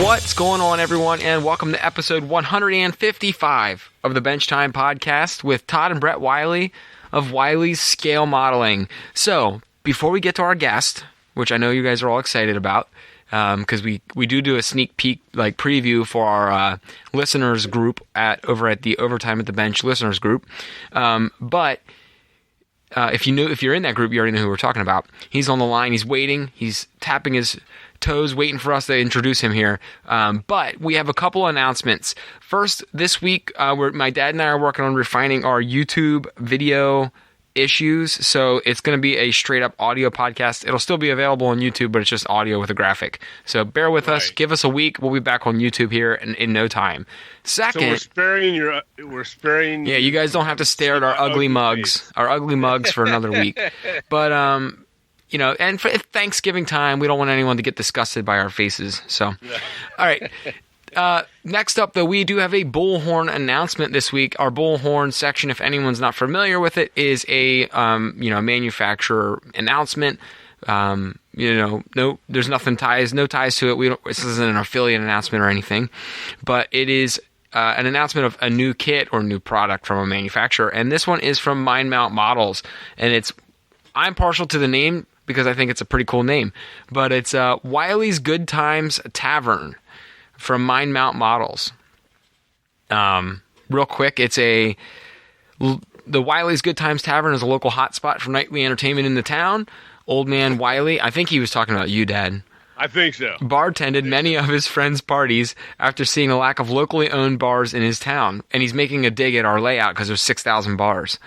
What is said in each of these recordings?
What's going on, everyone, and welcome to episode 155 of the Bench Time Podcast with Todd and Brett Wiley of Wiley's Scale Modeling. So, before we get to our guest, which I know you guys are all excited about, because we do a sneak peek, like, preview for our listeners group over at the Overtime at the Bench listeners group, but if you're in that group, you already know who we're talking about. He's on the line. He's waiting. He's tapping his toes, waiting for us to introduce him here. But we have a couple announcements. First, this week, my dad and I are working on refining our YouTube video issues. So it's going to be a straight up audio podcast. It'll still be available on YouTube, but it's just audio with a graphic. So bear with us. Give us a week. We'll be back on YouTube here in no time. Second, so we're sparing. Yeah, you guys don't have to stare at our ugly mugs, for another week. But and for Thanksgiving time, we don't want anyone to get disgusted by our faces. So, all right. Next up, though, we do have a Bullhorn announcement this week. Our Bullhorn section, if anyone's not familiar with it, is a manufacturer announcement. There's no ties to it. This isn't an affiliate announcement or anything, but it is an announcement of a new kit or new product from a manufacturer. And this one is from Mindmount Models, and I'm partial to the name because I think it's a pretty cool name, but it's Wiley's Good Times Tavern from Mindmount Models. Real quick, the Wiley's Good Times Tavern is a local hotspot for nightly entertainment in the town. Old man Wiley, I think he was talking about you, Dad. I think so. Bartended many of his friends' parties after seeing a lack of locally owned bars in his town, and he's making a dig at our layout because there's 6,000 bars.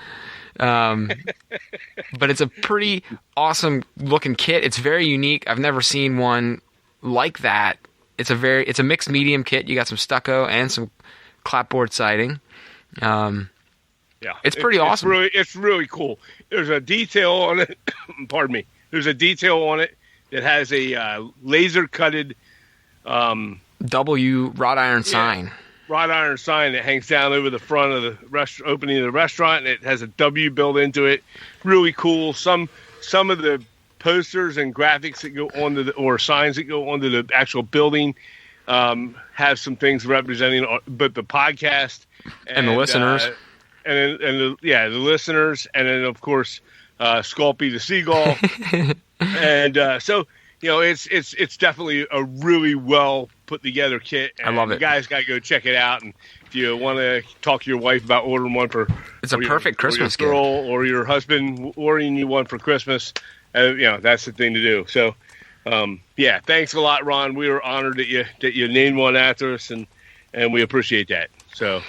But it's a pretty awesome looking kit. It's very unique. I've never seen one like that. It's a mixed medium kit. You got some stucco and some clapboard siding. It's pretty awesome. It's really cool. There's a detail on it. Pardon me. There's a detail on it that has a laser cutted W wrought iron sign. Wrought iron sign that hangs down over the front of the opening of the restaurant, and it has a W built into it. Really cool. Some of the posters and graphics that go onto or signs that go onto the actual building have some things representing, but the podcast and the listeners, the listeners, and then of course Sculpey the seagull, and so it's definitely a really well put together kit. And I love it. You guys got to go check it out, and if you want to talk to your wife about ordering one it's a perfect Christmas gift, or your husband ordering you one for Christmas. That's the thing to do. So, thanks a lot, Ron. We were honored that you named one after us, and we appreciate that. So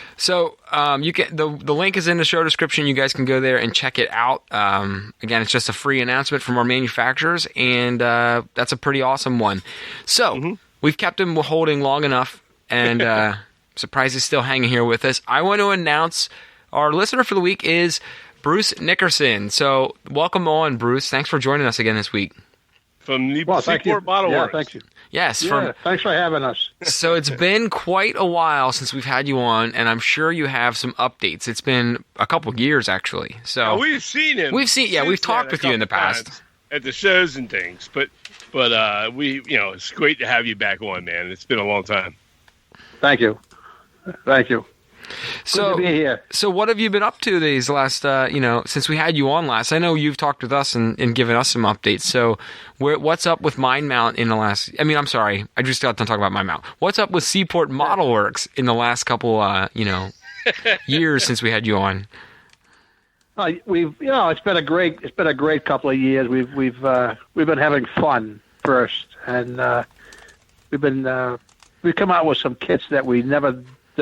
you can the link is in the show description. You guys can go there and check it out. Again, it's just a free announcement from our manufacturers, and that's a pretty awesome one. So we've kept him holding long enough, and surprised he's still hanging here with us. I want to announce our listener for the week is Bruce Nickerson. So welcome on, Bruce. Thanks for joining us again this week. From Seaport Model Works. Thank you. Yes. Thanks for having us. So it's been quite a while since we've had you on, and I'm sure you have some updates. It's been a couple of years, actually. So we've seen him. We've talked with you in the past at the shows and things. But it's great to have you back on, man. It's been a long time. Thank you. So, good to be here. So what have you been up to these last, since we had you on last? I know you've talked with us and given us some updates. So what's up with Mindmount in the last, I'm sorry, I just got to talk about Mindmount. What's up with Seaport Model Works in the last couple, years since we had you on? It's been a great couple of years. We've been having fun first, and we've come out with some kits that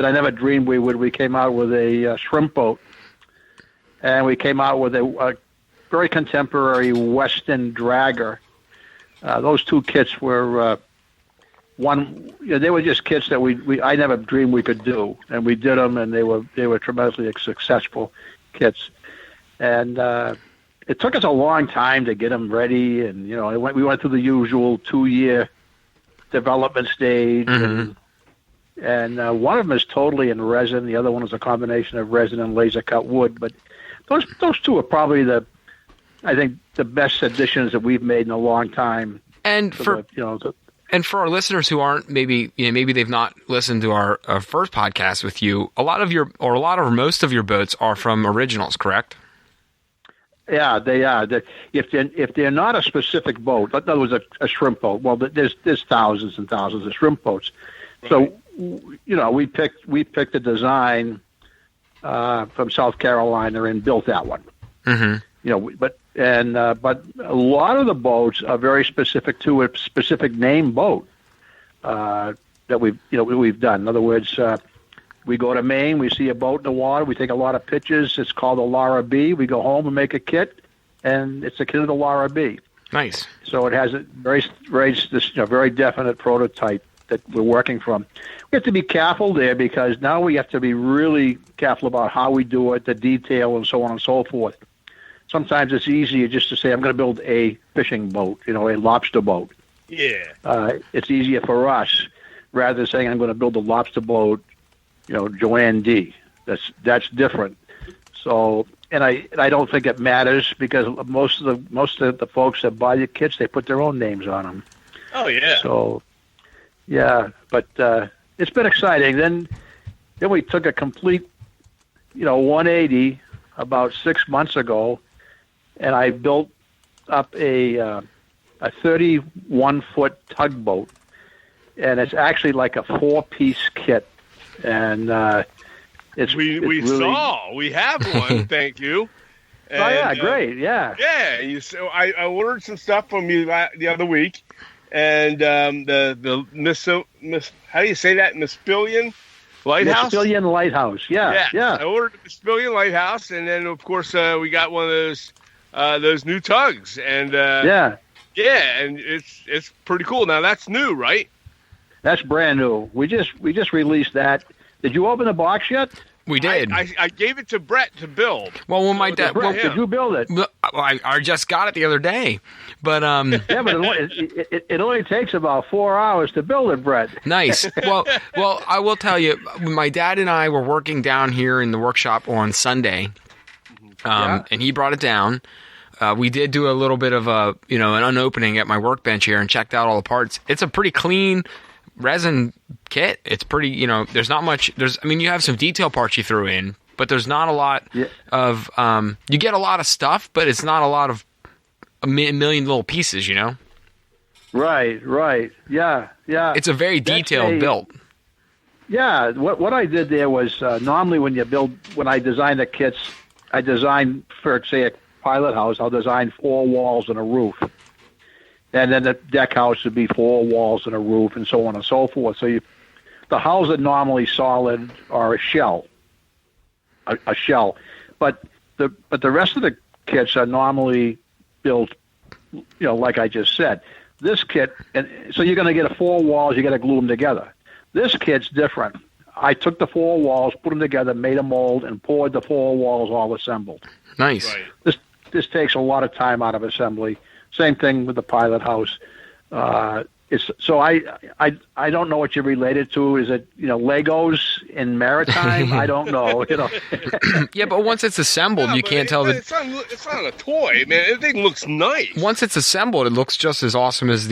I never dreamed we would. We came out with a shrimp boat, and we came out with a very contemporary Western dragger. Those two kits were they were just kits that I never dreamed we could do, and we did them, and they were tremendously successful kits. And it took us a long time to get them ready, and we went through the usual 2-year development stage. Mm-hmm. And one of them is totally in resin. The other one is a combination of resin and laser cut wood. But those two are probably the best additions that we've made in a long time. And And for our listeners who aren't maybe they've not listened to our first podcast with you, most of your boats are from originals, correct? Yeah, they are. If they're not a specific boat, in other words, a shrimp boat. Well, there's thousands and thousands of shrimp boats. Right. So, we picked a design from South Carolina and built that one. Mm-hmm. But a lot of the boats are very specific to a specific name boat that we've done. In other words, we go to Maine, we see a boat in the water, we take a lot of pictures. It's called the Laura B. We go home and make a kit, and it's a kit of the Laura B. Nice. So it has a very definite prototype that we're working from. We have to be careful there because now we have to be really careful about how we do it, the detail, and so on and so forth. Sometimes it's easier just to say, I'm going to build a fishing boat, a lobster boat. Yeah. It's easier for us rather than saying I'm going to build a lobster boat, Joanne D. That's different. So, and I don't think it matters because most of the folks that buy the kits, they put their own names on them. Oh yeah. So, yeah, but it's been exciting. Then we took a complete, 180 about 6 months ago, and I built up a 31-foot tugboat, and it's actually like a 4-piece kit. And it's we really... saw we have one. Thank you. And, oh yeah, great, yeah. Yeah, so I ordered some stuff from you the other week, and the Miss how do you say that? Mckillin Lighthouse. Mckillin Lighthouse. Yeah. I ordered the Mckillin Lighthouse, and then of course we got one of those new tugs, and and it's pretty cool. Now that's new, right? That's brand new. We just released that. Did you open the box yet? We did. I gave it to Brett to build. Well, when my dad, did you build it? I just got it the other day, but yeah, but it only takes about 4 hours to build it, Brett. Nice. Well, I will tell you, my dad and I were working down here in the workshop on Sunday, and he brought it down. We did do a little bit of an unopening at my workbench here and checked out all the parts. It's a pretty clean resin kit. It's pretty, there's not much, you have some detail parts you threw in, but there's not a lot of, you get a lot of stuff, but it's not a lot of a million little pieces, Right. Yeah. It's a very detailed build. Yeah. What I did there was, normally when I design the kits, I design for, say, a pilot house, I'll design 4 walls and a roof. And then the deck house would be 4 walls and a roof, and so on and so forth. So the hulls are normally solid or a shell, but the rest of the kits are normally built, like I just said. This kit, and so you're going to get 4 walls, you got to glue them together. This kit's different. I took the 4 walls, put them together, made a mold, and poured the 4 walls all assembled. Nice. Right. This takes a lot of time out of assembly. Same thing with the pilot house. So I don't know what you're related to. Is it Legos in maritime? I don't know. Yeah, but once it's assembled, you can't tell that it's not a toy, man. Everything looks nice. Once it's assembled, it looks just as awesome as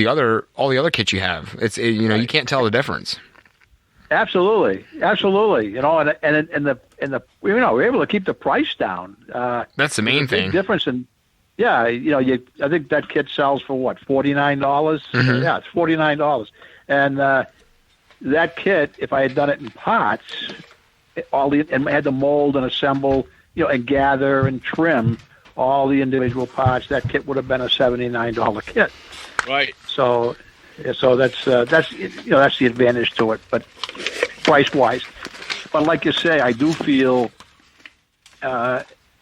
all the other kits you have. It's you can't tell the difference. Absolutely. And we're able to keep the price down. That's the main thing. Difference in. Yeah, I think that kit sells for what, $49? Mm-hmm. Yeah, it's $49. And that kit, if I had done it in pots, and had to mold and assemble, and gather and trim all the individual parts, that kit would have been a $79 kit. Right. So that's the advantage to it, but price wise. But like you say, I do feel.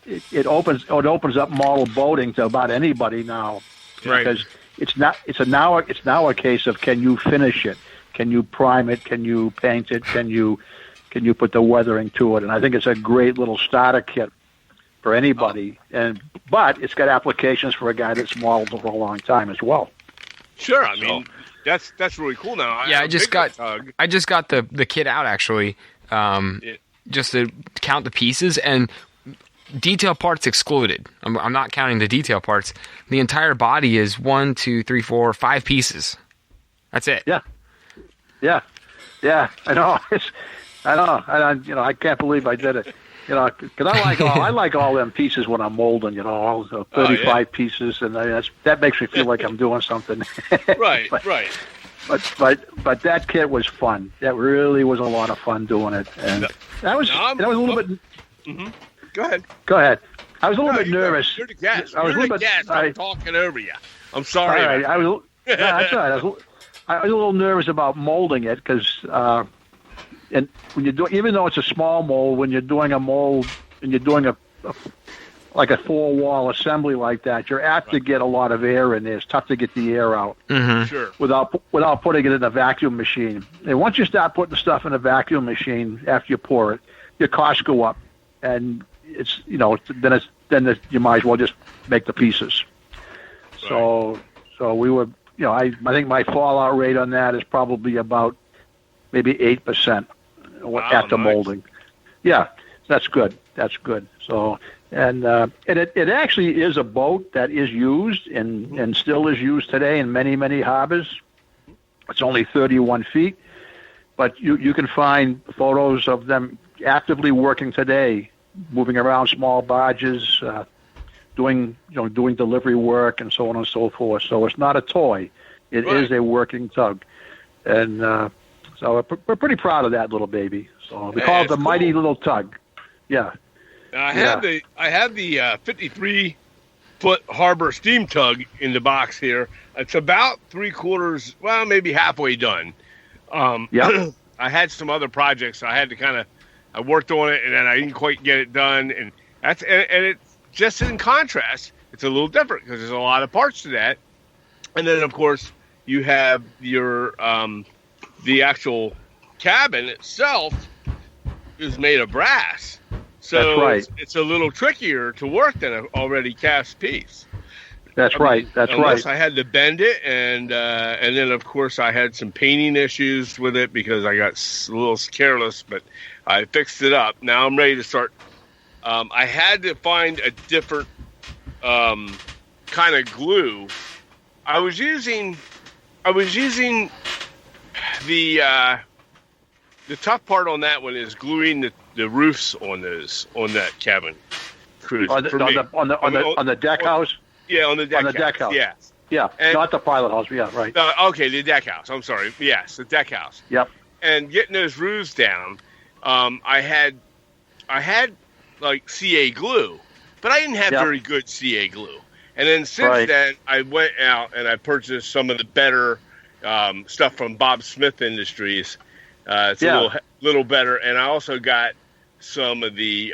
It opens up model boating to about anybody now, right? Because it's now a case of, can you finish it? Can you prime it? Can you paint it? Can you put the weathering to it? And I think it's a great little starter kit for anybody. But it's got applications for a guy that's modeled for a long time as well. Sure, I mean that's really cool. Now, I just got the kit out actually, just to count the pieces and. Detail parts excluded. I'm not counting the detail parts. The entire body is 1, 2, 3, 4, 5 pieces. That's it. Yeah. I know. I know. I can't believe I did it. Because I like all them pieces when I'm molding. All the 35 pieces, and that makes me feel like I'm doing something. Right. But that kit was fun. That really was a lot of fun doing it, and that was a little bit. Mm-hmm. Go ahead. I was a little bit nervous. You're the guest. I'm talking over you. I'm sorry. All right. That's all right. I was a little nervous about molding it because, and when you do, even though it's a small mold, when you're doing a mold and you're doing a 4-wall assembly like that, you're apt to get a lot of air in there. It's tough to get the air out without putting it in a vacuum machine. And once you start putting stuff in a vacuum machine after you pour it, your costs go up, and it's then you might as well just make the pieces. Right. So we were. I think my fallout rate on that is probably about maybe 8% after molding. Yeah, that's good. So, and it actually is a boat that is used and still is used today in many, many harbors. It's only 31 feet, but you can find photos of them actively working today, moving around small barges, doing delivery work and so on and so forth. So it's not a toy; it is a working tug, and so we're pretty proud of that little baby. So we call it the mighty Little Tug. Yeah. I have the 53-foot harbor steam tug in the box here. It's about 3/4, well, maybe halfway done. I had some other projects. I had to I worked on it, and then I didn't quite get it done, and it's just in contrast, it's a little different because there's a lot of parts to that. And then, of course, you have your the actual cabin itself is made of brass. So that's right. It's a little trickier to work than an already cast piece. That's right. Unless I had to bend it, and then, of course, I had some painting issues with it because I got a little careless, but I fixed it up. Now I'm ready to start. I had to find a different kind of glue. I was using the tough part on that one is gluing the roofs on that cabin cruise. On the deck house. Yeah, on the deck. On the deck house. Yeah. Yeah, and, not the pilot house. Yeah, right. Okay, the deck house. I'm sorry. Yes, the deck house. Yep. And getting those roofs down, I had like CA glue, but I didn't have very good CA glue. And then since then, I went out and I purchased some of the better stuff from Bob Smith Industries. It's a little better, and I also got some of the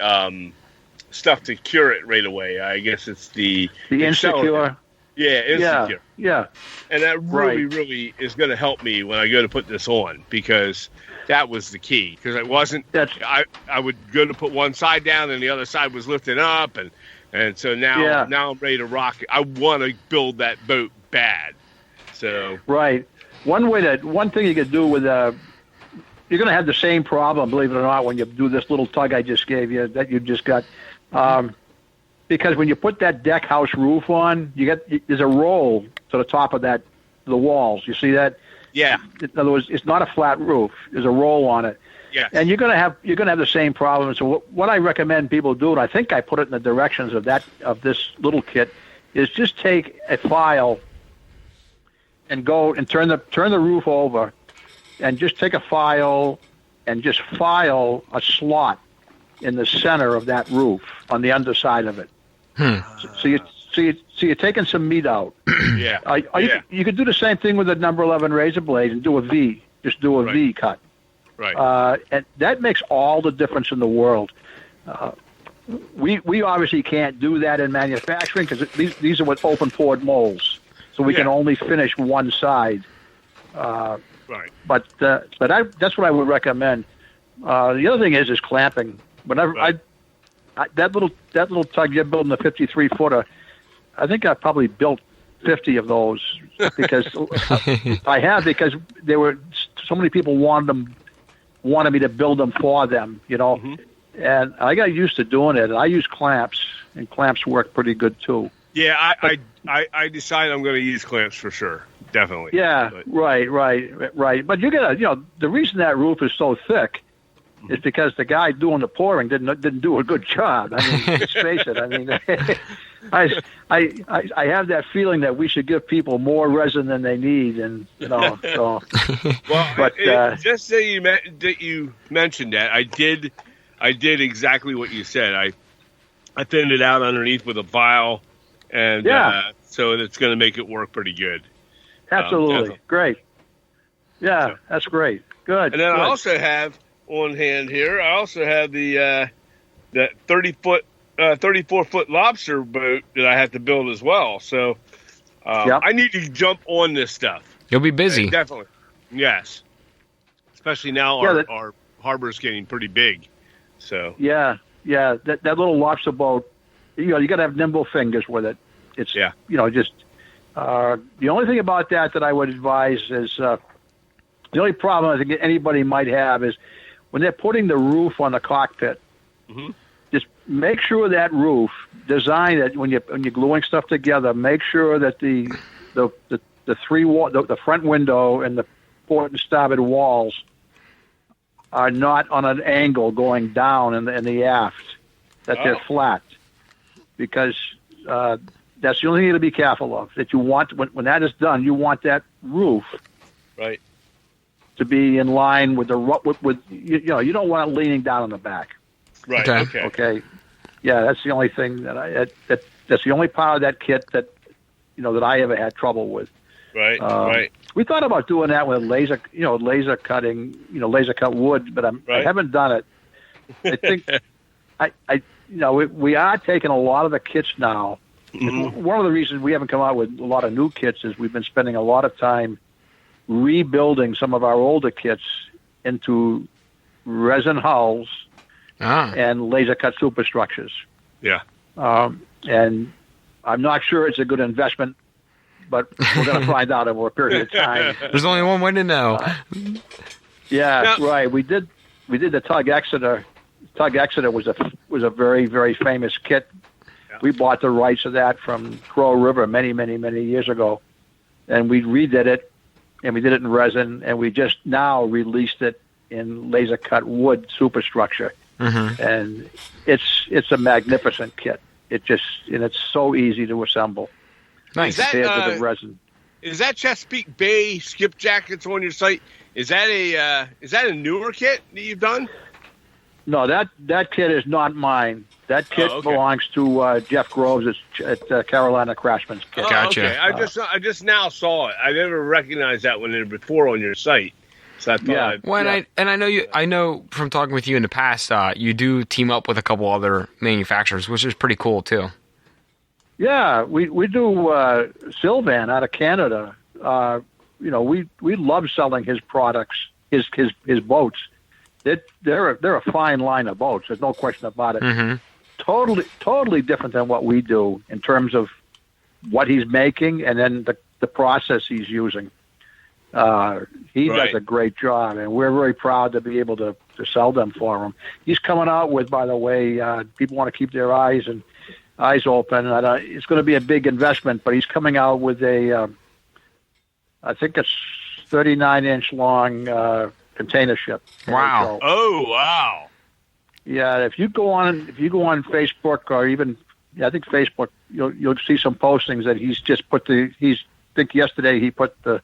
stuff to cure it right away. I guess it's the Insecure. Yeah, Insecure. Yeah. And that really is going to help me when I go to put this on, because that was the key. Because it wasn't. I would go to put one side down and the other side was lifted up, and so now I'm ready to rock it. I want to build that boat bad. So one thing you could do with you're going to have the same problem, believe it or not, when you do this little tug I just gave you that you just got. Because when you put that deck house roof on, there's a roll to the top of the walls. You see that? Yeah. In other words, it's not a flat roof. There's a roll on it. Yeah. And you're gonna have the same problem. So what I recommend people do, and I think I put it in the directions of this little kit, is just take a file and go and turn the roof over, and just take a file and just file a slot in the center of that roof on the underside of it. So you're taking some meat out. You could do the same thing with the number 11 razor blade and do a V. Just do a V cut. Right. And that makes all the difference in the world. We obviously can't do that in manufacturing because these are with open poured molds, so we can only finish one side. Right. But that's what I would recommend. The other thing is clamping. Whenever that little tug you're building, the 53-footer, I think I probably built 50 of those because because there were so many people wanted me to build them for them, and I got used to doing it. And I use clamps, and clamps work pretty good too. Yeah, I decided I'm going to use clamps for sure definitely. Yeah, but. right. But you gotta, the reason that roof is so thick is because the guy doing the pouring didn't do a good job. I mean, let's face it. I mean, I have that feeling that we should give people more resin than they need, and So. Well, but just that you mentioned that, I did exactly what you said. I thinned it out underneath with a vial, and so it's going to make it work pretty good. Absolutely, great. Yeah, so. That's great. Good. And then good. I also have on hand here. I also have the 34-foot lobster boat that I have to build as well. So I need to jump on this stuff. You'll be busy. Definitely. Yes. Especially now our harbor's getting pretty big. So that little lobster boat, you got to have nimble fingers with it. It's just the only thing about that I would advise is the only problem I think anybody might have is when they're putting the roof on the cockpit. Mm-hmm. Just make sure that roof, design it when you're gluing stuff together. Make sure that the front window and the port and starboard walls are not on an angle going down in the aft. That they're flat, because that's the only thing to be careful of. That you want when that is done, you want that roof right to be in line with you don't want it leaning down on the back. Right. Okay. Yeah, that's the only thing that's the only part of that kit that I ever had trouble with. Right. Right. We thought about doing that with laser cutting, laser cut wood, but I haven't done it. I think we are taking a lot of the kits now. Mm-hmm. One of the reasons we haven't come out with a lot of new kits is we've been spending a lot of time rebuilding some of our older kits into resin hulls and laser cut superstructures. Yeah. And I'm not sure it's a good investment, but we're going to find out over a period of time. There's only one way to know. Right. We did the Tug Exeter. Tug Exeter was a very, very famous kit. Yeah. We bought the rights of that from Crow River many, many, many years ago, and we redid it, and we did it in resin, and we just now released it in laser cut wood superstructure. Mm-hmm. And it's a magnificent kit. It's so easy to assemble. Nice. Compared to the resin. Is that Chesapeake Bay skipjack on your site? Is that a newer kit that you've done? No, that kit is not mine. That kit belongs to Jeff Groves at Carolina Craftsman's kit. Gotcha. Okay. I just now saw it. I never recognized that one before on your site. So I thought I know from talking with you in the past, you do team up with a couple other manufacturers, which is pretty cool too. Yeah, we do Sylvan out of Canada. We love selling his products, his boats. They're a fine line of boats. There's no question about it. Mm-hmm. Totally different than what we do in terms of what he's making and then the process he's using. He does a great job, and we're very proud to be able to sell them for him. He's coming out with, by the way, people want to keep their eyes open. It's going to be a big investment, but he's coming out with a, I think it's 39-inch long container ship. Wow! Oh, wow! Yeah, if you go on Facebook or even I think Facebook, you'll see some postings that he's just put I think yesterday he put the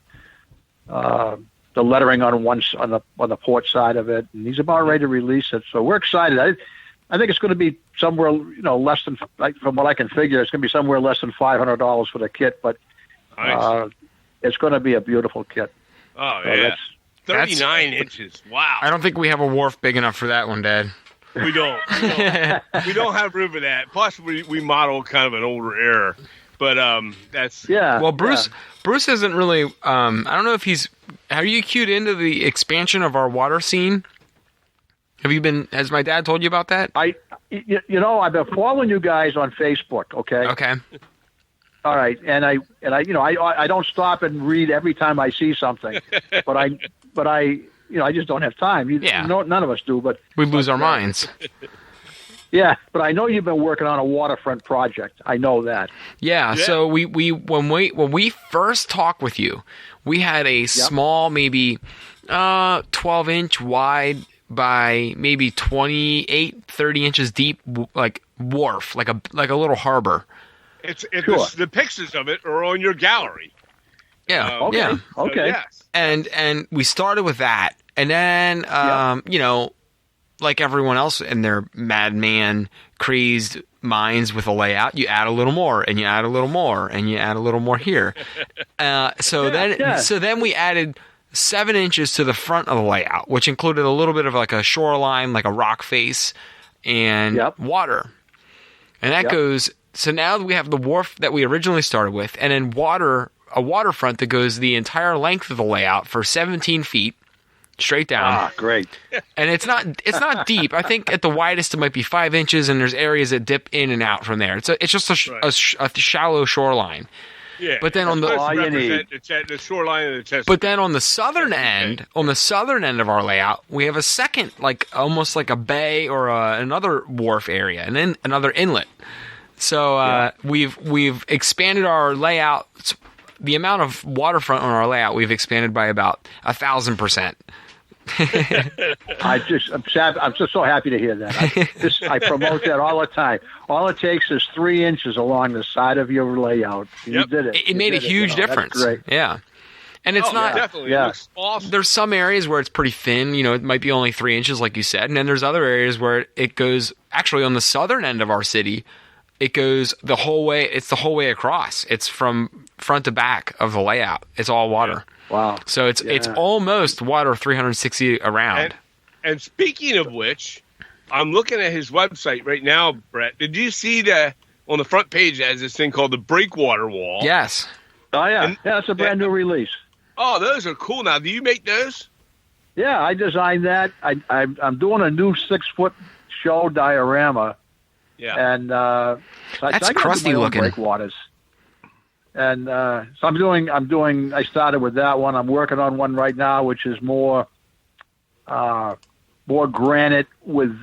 lettering on the port side of it, and he's about ready to release it. So we're excited. I think it's going to be somewhere, less than, from what I can figure, it's going to be somewhere less than $500 for the kit, but nice. It's going to be a beautiful kit. Oh, so yeah. 39 inches. Wow. I don't think we have a wharf big enough for that one, Dad. We don't. We don't have room for that. Plus, we model kind of an older era. But that's... Yeah. Well, Bruce isn't really... I don't know if he's... Have you cued into the expansion of our water scene? Has my dad told you about that? I've been following you guys on Facebook, okay? Okay. All right. And I don't stop and read every time I see something. but I just don't have time. None of us do, but... We lose our minds. Yeah, but I know you've been working on a waterfront project. I know that. Yeah. So we when we first talked with you, we had a small, maybe 12-inch wide by maybe 30 inches deep, like wharf, like a little harbor. It's the pictures of it are on your gallery. Yeah. Okay. Yeah. Okay. Yes. And we started with that, and then you know, like everyone else in their madman crazed minds with a layout, you add a little more, and you add a little more, and you add a little more here. So then we added 7 inches to the front of the layout, which included a little bit of like a shoreline, like a rock face, and water. And that goes. So now we have the wharf that we originally started with, and then a waterfront that goes the entire length of the layout for 17 feet. Straight down. Ah, great. And it's not deep. I think at the widest it might be 5 inches, and there's areas that dip in and out from there. It's just a shallow shoreline. Yeah. But then on the the shoreline of the chest. But then on the southern end of our layout, we have a second, like almost like a bay or another wharf area, and then another inlet. So we've expanded our layout. The amount of waterfront on our layout we've expanded by about 1,000%. I'm just so happy to hear that. I promote that all the time. All it takes is 3 inches along the side of your layout. You did it. It made a huge difference. That's great. Yeah. And it's not definitely. It looks awesome. There's some areas where it's pretty thin, you know, it might be only 3 inches like you said, and then there's other areas where it goes actually on the southern end of our city. It goes the whole way. It's the whole way across. It's from front to back of the layout. It's all water. Wow. So it's almost water 360 around. And speaking of which, I'm looking at his website right now, Brett. Did you see on the front page has this thing called the Breakwater Wall? Yes. Oh yeah. And, it's a brand new release. Oh, those are cool. Now, do you make those? Yeah, I designed that. I'm doing a new 6-foot show diorama. Yeah. And that's crusty looking. Breakwaters. And so I started with that one. I'm working on one right now, which is more granite with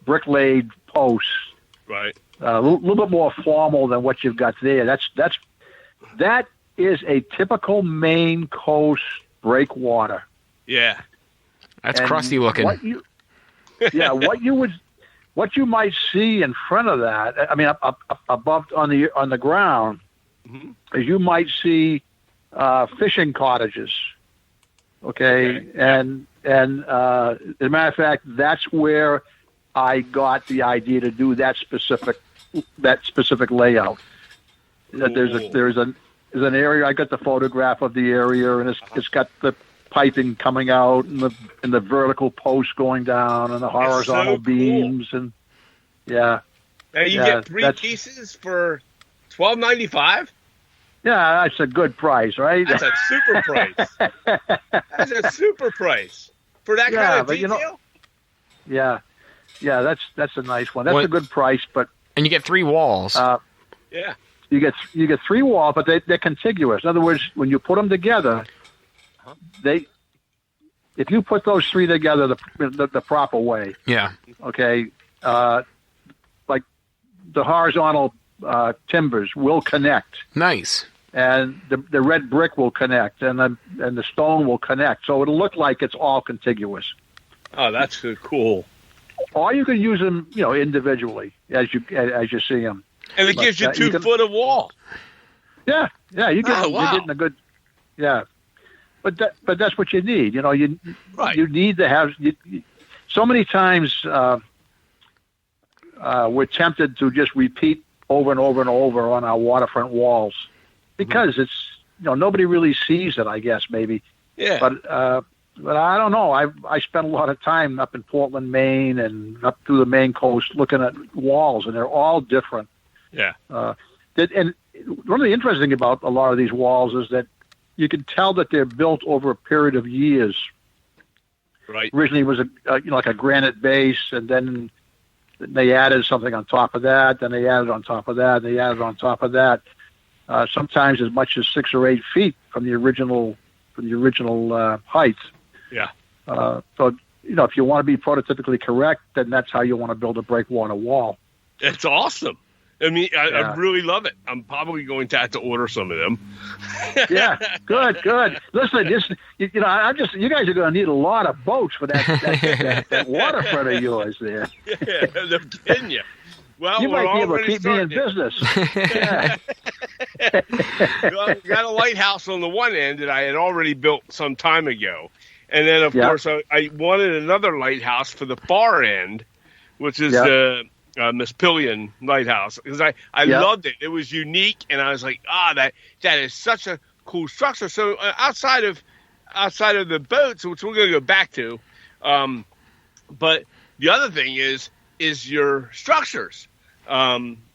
brick-laid posts. Right. A little bit more formal than what you've got there. That is a typical Maine coast breakwater. Yeah. That's crusty looking. What you might see in front of that, I mean, up above on the ground, is you might see fishing cottages. Okay, and as a matter of fact, that's where I got the idea to do that specific layout. There's an area. I got the photograph of the area, and it's got the piping coming out and the vertical posts going down and the horizontal beams and Now you get 3 pieces for $12.95. Yeah, that's a good price, right? That's a super price. That's a super price for that kind of detail. That's a nice one. That's a good price, and you get 3 walls. You get 3 walls, but they're contiguous. In other words, when you put them together. If you put those 3 together the proper way, okay, like the horizontal timbers will connect. Nice. And the red brick will connect, and the stone will connect. So it'll look like it's all contiguous. Oh, that's cool. Or you can use them, individually as you see them. And it gives you 2 foot of wall. Yeah, you get you're getting a good. Yeah. But that's what you need. You need to have. So many times we're tempted to just repeat over and over and over on our waterfront walls because it's nobody really sees it. I guess maybe. Yeah. But I don't know. I spent a lot of time up in Portland, Maine, and up through the Maine coast looking at walls, and they're all different. Yeah. And one of the interesting about a lot of these walls is that you can tell that they're built over a period of years. Right. Originally, it was like a granite base, and then they added something on top of that. Then they added on top of that. They added on top of that. Sometimes as much as 6 or 8 feet from the original height. Yeah. So if you want to be prototypically correct, then that's how you want to build a breakwater wall. It's awesome. I mean, I really love it. I'm probably going to have to order some of them. Yeah, good. Listen, you guys are going to need a lot of boats for that waterfront of yours there. Yeah, they're kidding you. Well, you might be able to keep me in it. business. Yeah. Well, we got a lighthouse on the one end that I had already built some time ago. And then, of course, I wanted another lighthouse for the far end, which is the Mckillin lighthouse, because I loved it. It was unique, and I was like, that is such a cool structure. So outside of the boats, which we're going to go back to, but the other thing is your structures.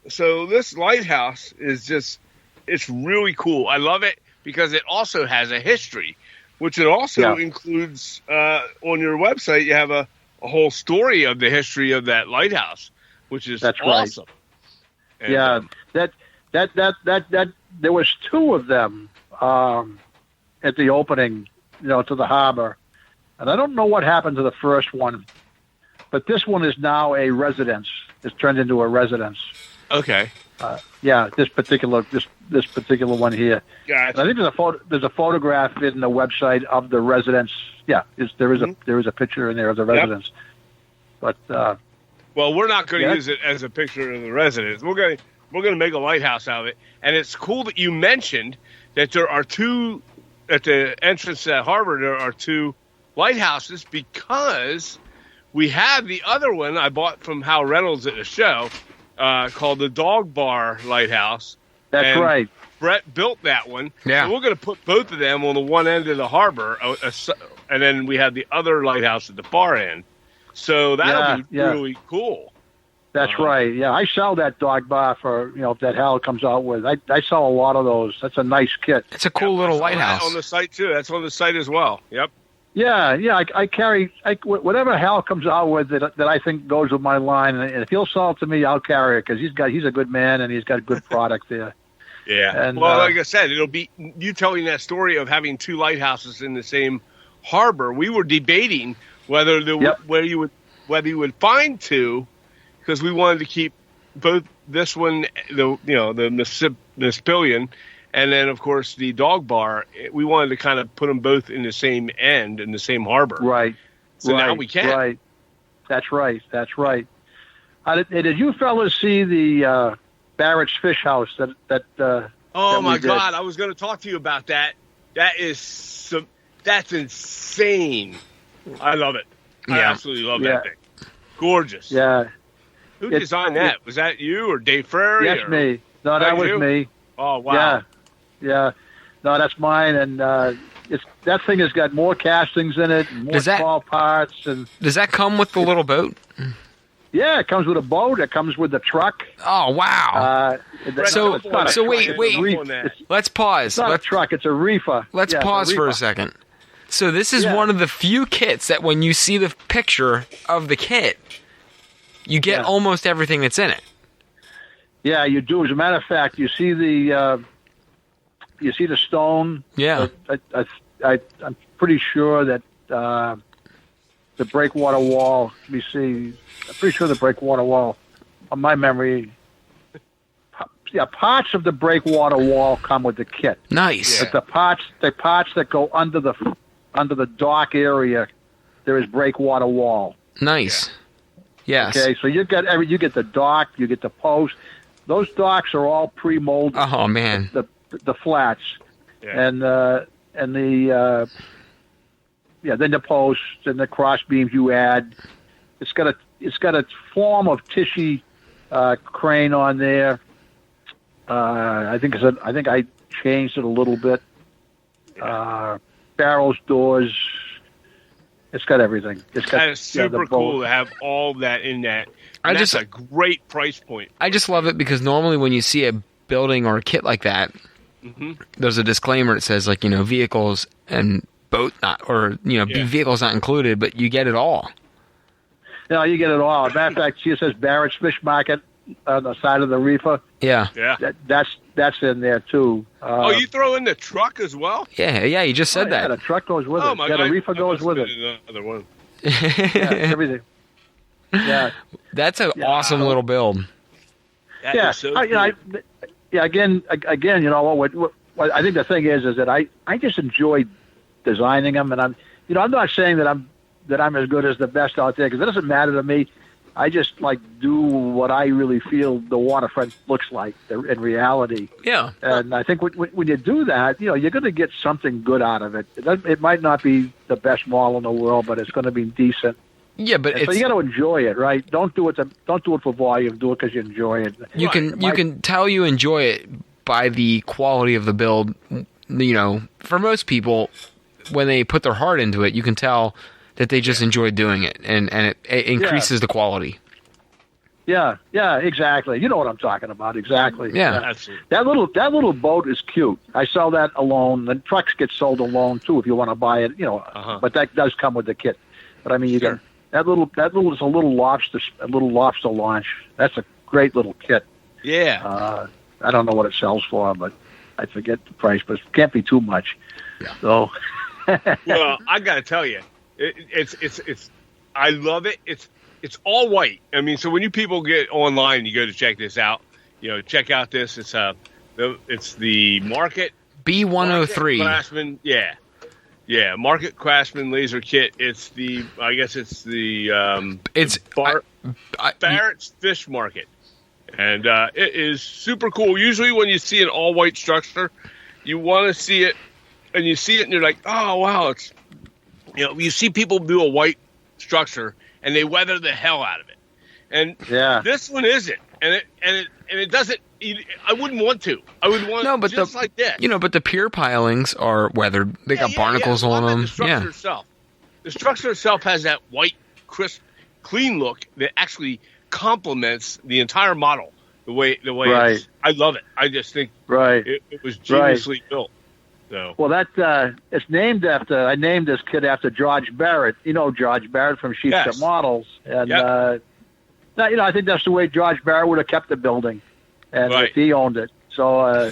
So this lighthouse is it's really cool. I love it because it also has a history, which it also includes on your website. You have a whole story of the history of that lighthouse, which is awesome. Right. And, that there was two of them at the opening, to the harbor, and I don't know what happened to the first one, but this one is now a residence. It's turned into a residence. Okay. This particular one here. Gotcha. I think there's a photograph in the website of the residence. Yeah, there is a picture in there of the residence. But well, we're not going to use it as a picture of the residence. We're going to make a lighthouse out of it. And it's cool that you mentioned that there are two at the entrance to that harbor. There are two lighthouses because we have the other one I bought from Hal Reynolds at the show called the Dog Bar Lighthouse. That's right. Brett built that one. Yeah. So we're going to put both of them on the one end of the harbor, and then we have the other lighthouse at the far end. So that'll be really cool. That's right. Yeah, I sell that dog bar for, if that Hal comes out with. I sell a lot of those. That's a nice kit. It's a cool little lighthouse. On the site, too. That's on the site as well. Yep. Yeah. I carry whatever Hal comes out with that I think goes with my line, and if he'll sell it to me, I'll carry it because he's a good man and he's got a good product there. Yeah. And, well, like I said, it'll be you telling that story of having two lighthouses in the same harbor. We were debating whether you would find two, because we wanted to keep both this one, the Mckillin, and then of course the Dog Bar. We wanted to kind of put them both in the same end in the same harbor. Right. So now we can. Right. That's right. Did you fellas see the Barrett's Fish House that oh my God! I was going to talk to you about that. That's insane. I love it. I absolutely love that thing. Gorgeous. Yeah. Who designed that? Was that you or Dave Frary? Yes, me. No, that was me. Oh, wow. Yeah. No, that's mine, and that thing has got more castings in it, and more small parts. And does that come with the little boat? Yeah, it comes with a boat. It comes with the truck. Oh, wow. So wait. Let's pause. It's not a truck. It's a reefer. Let's pause for a second. So this is one of the few kits that when you see the picture of the kit, you get almost everything that's in it. Yeah, you do. As a matter of fact, you see the stone. Yeah. I'm pretty sure that the Breakwater Wall. Let me see. I'm pretty sure the Breakwater Wall, on my memory. Yeah, parts of the Breakwater Wall come with the kit. Nice. But the parts that go under the dock area, there is Breakwater Wall. Nice. Yes. Okay, so you get the dock, you get the post. Those docks are all pre-molded. Oh man. The flats, and the then the posts and the cross beams you add. It's got a form of tissue crane on there. I think I changed it a little bit. Barrels, doors. It's got everything. That is super cool to have all that in that. That's a great price point. I just love it because normally when you see a building or a kit like that, there's a disclaimer that says vehicles and boat vehicles not included, but you get it all. No, you get it all. As a matter of fact, it says Barrett's Fish Market on the side of the reefer. Yeah. That's in there too. You throw in the truck as well? Yeah. You just said that. Yeah, the truck goes with it. My God. The reefer goes with it. Another one. everything. Yeah, That's an awesome little build. That is so cool. Again, you know what I think the thing is that I just enjoy designing them, and I'm not saying that I'm as good as the best out there, because it doesn't matter to me. I just do what I really feel the waterfront looks like in reality. Yeah. And I think when you do that, you're going to get something good out of it. It might not be the best model in the world, but it's going to be decent. Yeah, but so you got to enjoy it, right? Don't do it for volume. Do it because you enjoy it. You can tell you enjoy it by the quality of the build. For most people, when they put their heart into it, you can tell that they just enjoy doing it, and it increases the quality. Yeah, exactly. You know what I'm talking about, exactly. Yeah. Absolutely. That little boat is cute. I sell that alone. The trucks get sold alone too if you want to buy it. But that does come with the kit. But I mean, you got that little is a little lobster launch. That's a great little kit. Yeah. I don't know what it sells for, but I forget the price. But it can't be too much. Yeah. So. Well, I got to tell you. It's I love it. It's all white. I mean, so when you people get online, you go to check this out. Check out this. It's the Market B103 Craftsman. Yeah. Market Craftsman laser kit. It's the Barrett's Fish Market, and it is super cool. Usually, when you see an all white structure, you want to see it, and you see it, and you're like, oh wow, it's. You see people do a white structure and they weather the hell out of it, and this one isn't, and it doesn't. I wouldn't want to. I would want like this. But the pier pilings are weathered. They got barnacles on them. The structure itself has that white, crisp, clean look that actually complements the entire model. The way right. It is. I love it. I just think it was geniusly built. So. Well, it's named after. I named this kit after George Barrett. George Barrett from Seaport Models, and I think that's the way George Barrett would have kept the building, and if he owned it. So,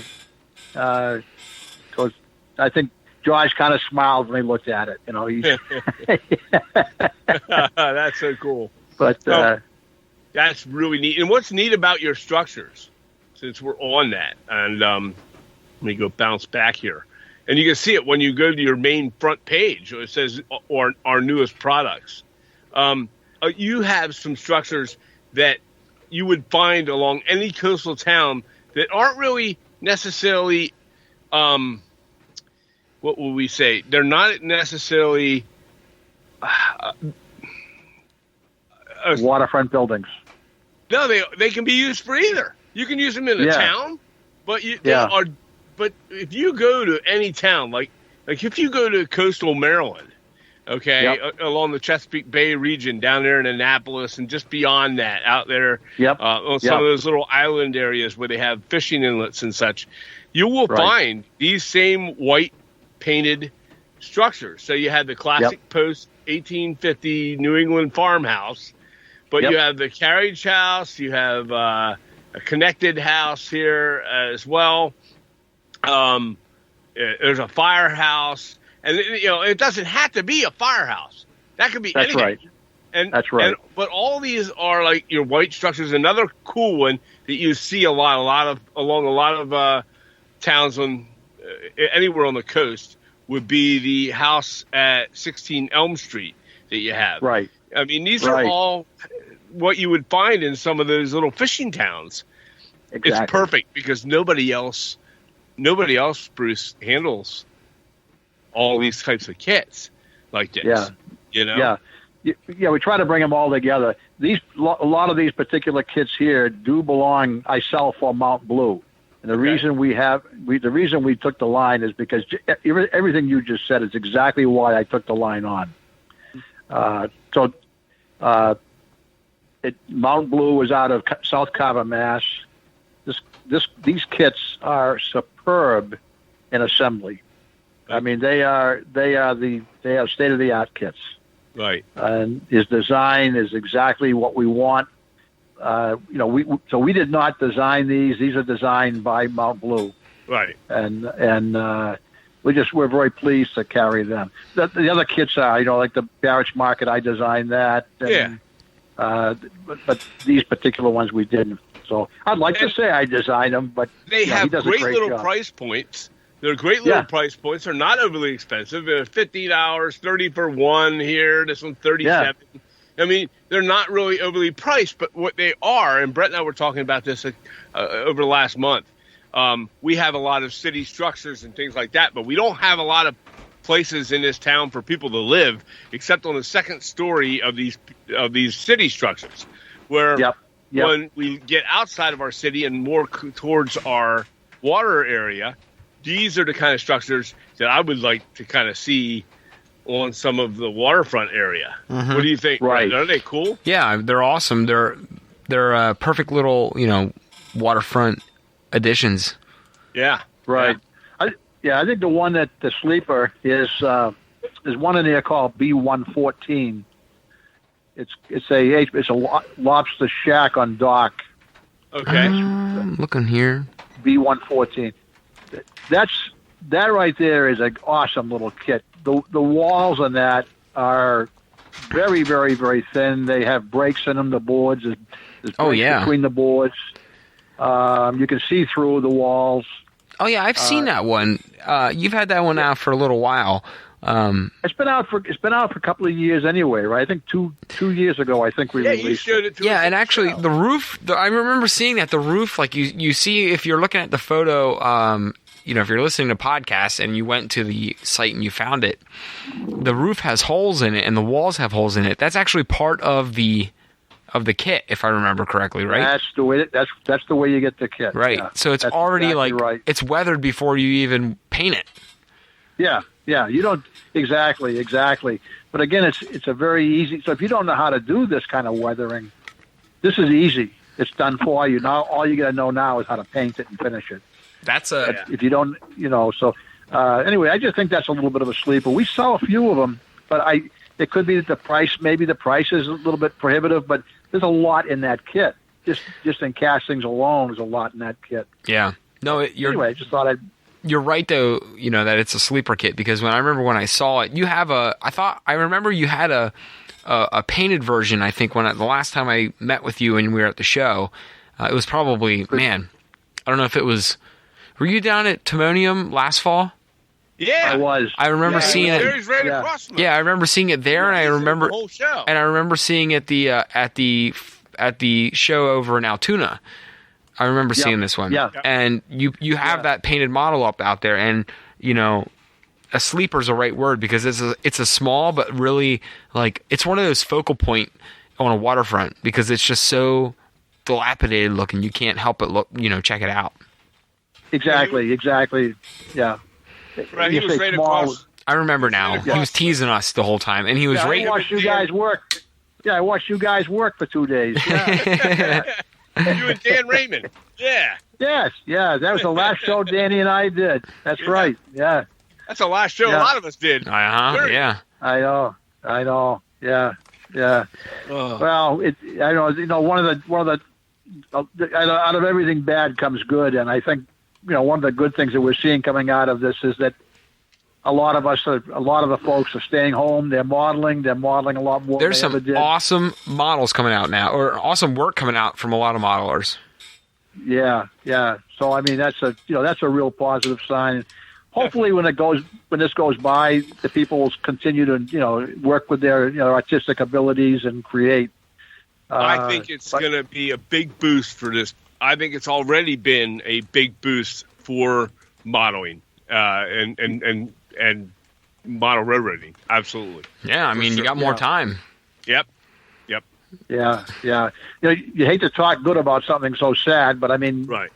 because I think George kind of smiled when he looked at it. That's so cool. But that's really neat. And what's neat about your structures, since we're on that, and let me go bounce back here. And you can see it when you go to your main front page. It says our newest products. You have some structures that you would find along any coastal town that aren't really necessarily, what will we say? They're not necessarily waterfront buildings. No, they can be used for either. You can use them in a town, but they are. But if you go to any town, like if you go to coastal Maryland, along the Chesapeake Bay region, down there in Annapolis, and just beyond that, out there on some of those little island areas where they have fishing inlets and such, you will find these same white painted structures. So you have the classic post 1850 New England farmhouse, but you have the carriage house, you have a connected house here as well. There's a firehouse, and it doesn't have to be a firehouse. That could be anything. Right. That's right. But all these are like your white structures. Another cool one that you see along a lot of towns anywhere on the coast would be the house at 16 Elm Street that you have. Right. I mean, these are all what you would find in some of those little fishing towns. Exactly. It's perfect because nobody else, Bruce, handles all these types of kits like this. Yeah. Yeah, we try to bring them all together. A lot of these particular kits here do belong. I sell for Mount Blue, and the reason we took the line is because everything you just said is exactly why I took the line on. Mount Blue is out of South Carver, Mass. These kits are superb in assembly. I mean, they are state of the art kits. Right. And his design is exactly what we want. We did not design these. These are designed by Mount Blue. Right. And we're very pleased to carry them. The other kits are, like the Barrett's Market, I designed that. And, but these particular ones we didn't. So I'd like to say I designed them, but they have great little job. Price points. They're great little price points. They're not overly expensive. They're $50, $30 for one here. This one's $37. Yeah. I mean, they're not really overly priced, but what they are, and Brett and I were talking about this over the last month. We have a lot of city structures and things like that, but we don't have a lot of places in this town for people to live, except on the second story of these city structures, where when we get outside of our city and more towards our water area, these are the kind of structures that I would like to kind of see on some of the waterfront area. Mm-hmm. What do you think? Right. Are they cool? Yeah, they're awesome. They're perfect little, waterfront additions. Yeah. Right. Yeah. I think the one that the sleeper is one in there called B114. It's a lobster shack on dock. Okay. Looking here. B114. That right there is an awesome little kit. The walls on that are very, very, very thin. They have breaks in them. The boards, there's breaks between the boards. You can see through the walls. Oh yeah, I've seen that one. You've had that one out for a little while. It's been out for a couple of years anyway, right? I think two years ago. I think we released you showed it to us. Yeah, and actually the roof. I remember seeing that the roof, like you see if you're looking at the photo. If you're listening to podcasts and you went to the site and you found it, the roof has holes in it and the walls have holes in it. That's actually part of the kit, if I remember correctly, right? That's the way. That's the way you get the kit, right? Yeah. So it's already exactly right. It's weathered before you even paint it. Yeah. You don't exactly. But again, it's a very easy. So if you don't know how to do this kind of weathering, this is easy. It's done for you. Now all you got to know now is how to paint it and finish it. If you don't, So anyway, I just think that's a little bit of a sleeper. We sell a few of them, but it could be that the price is a little bit prohibitive, but there's a lot in that kit. Just in castings alone, there's a lot in that kit. Yeah. No, anyway, I just thought You're right, though, that it's a sleeper kit, because when I saw it, you have I remember you had a painted version, I think, the last time I met with you and we were at the show. It was probably, I don't know if it was, were you down at Timonium last fall? Yeah, I was. I remember seeing it. Right across from I remember seeing it there, and I remember the whole show. And I remember seeing it at the show over in Altoona. I remember seeing this one. Yeah. And you have that painted model up out there, and a sleeper's a right word, because it's a small but really it's one of those focal point on a waterfront, because it's just so dilapidated looking. You can't help but check it out. Exactly. Yeah. Right, he was right across. I remember now. He was teasing us the whole time, and he was right. I watched you guys work. Yeah, I watched you guys work for 2 days. Yeah. You and Dan Raymond. Yeah. Yes. Yeah. That was the last show Danny and I did. That's right. Yeah. That's the last show a lot of us did. Yeah. I know. Yeah. Well, I know. One of the out of everything bad comes good, and I think one of the good things that we're seeing coming out of this is that a lot of the folks are staying home. They're modeling a lot more. There's some awesome models coming out now, or awesome work coming out from a lot of modelers. Yeah. So I mean, that's a real positive sign. Hopefully, when this goes by, the people will continue to work with their artistic abilities and create. I think it's going to be a big boost for this. I think it's already been a big boost for modeling and model railroading. Absolutely. Yeah, I mean, you got more time. Yep. Yeah. You hate to talk good about something so sad, but I mean, right.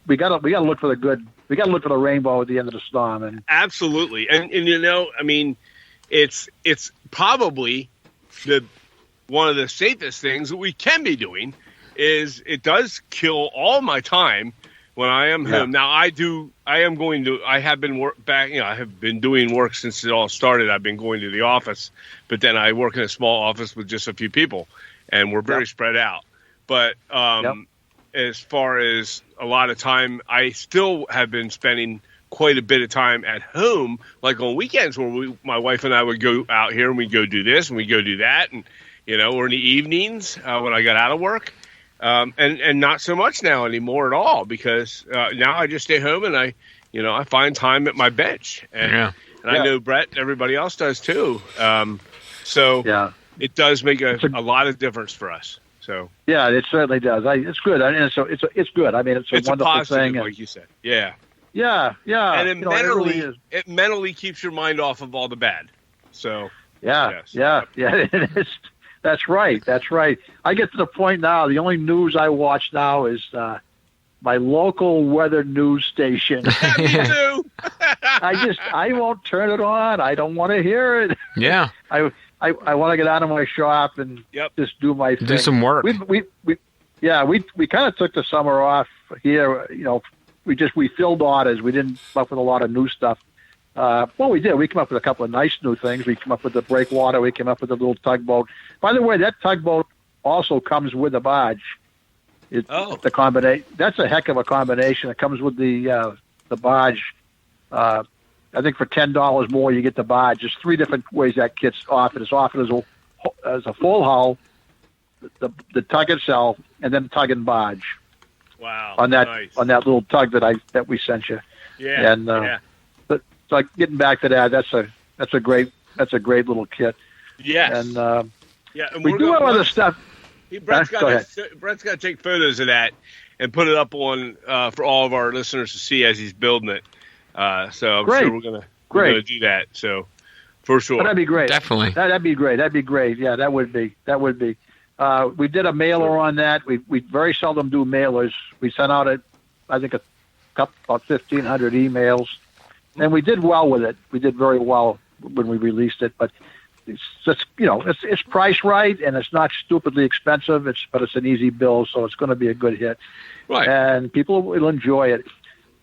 We got to look for the good. We got to look for the rainbow at the end of the storm. And absolutely, and I mean, it's probably one of the safest things that we can be doing. Is it does kill all my time when I am home. Now I have been I have been doing work since it all started. I've been going to the office, but then I work in a small office with just a few people, and we're very spread out. But as far as a lot of time, I still have been spending quite a bit of time at home, like on weekends where my wife and I would go out here and we'd go do this and we'd go do that, and or in the evenings when I got out of work, and not so much now anymore at all, because now I just stay home and I find time at my bench, and I know Brett and everybody else does too. It does make a lot of difference for us. So yeah, it certainly does. It's good. It's good. I mean, it's a wonderful positive thing, like you said. Yeah. Yeah. And it mentally keeps your mind off of all the bad. So it is. That's right. I get to the point now. The only news I watch now is my local weather news station. Yeah, me too. I won't turn it on. I don't want to hear it. Yeah. I want to get out of my shop and just do my thing. Do some work. We kind of took the summer off here. We filled orders. We didn't come up with a lot of new stuff. We did. We came up with a couple of nice new things. We came up with the Breakwater. We came up with the little tugboat. By the way, that tugboat also comes with a barge. The combination. That's a heck of a combination. It comes with the barge. I think for $10 more you get the barge. There's 3 different ways that kit's offered. It's offered as a full hull, the tug itself, and then tug and barge. Wow! On that nice. On that little tug that we sent you. Yeah. And but so getting back to that, that's a great little kit. Yes. And and we do have other stuff. Brett's got to take photos of that and put it up on for all of our listeners to see as he's building it. So I'm sure we're gonna do that. So for sure, that'd be great. Definitely, that'd be great. Yeah, that would be. We did a mailer on that. We very seldom do mailers. We sent out I think about 1,500 emails, and we did well with it. We did very well when we released it. But it's just it's priced right, and it's not stupidly expensive. But it's an easy build, so it's going to be a good hit. Right. And people will enjoy it.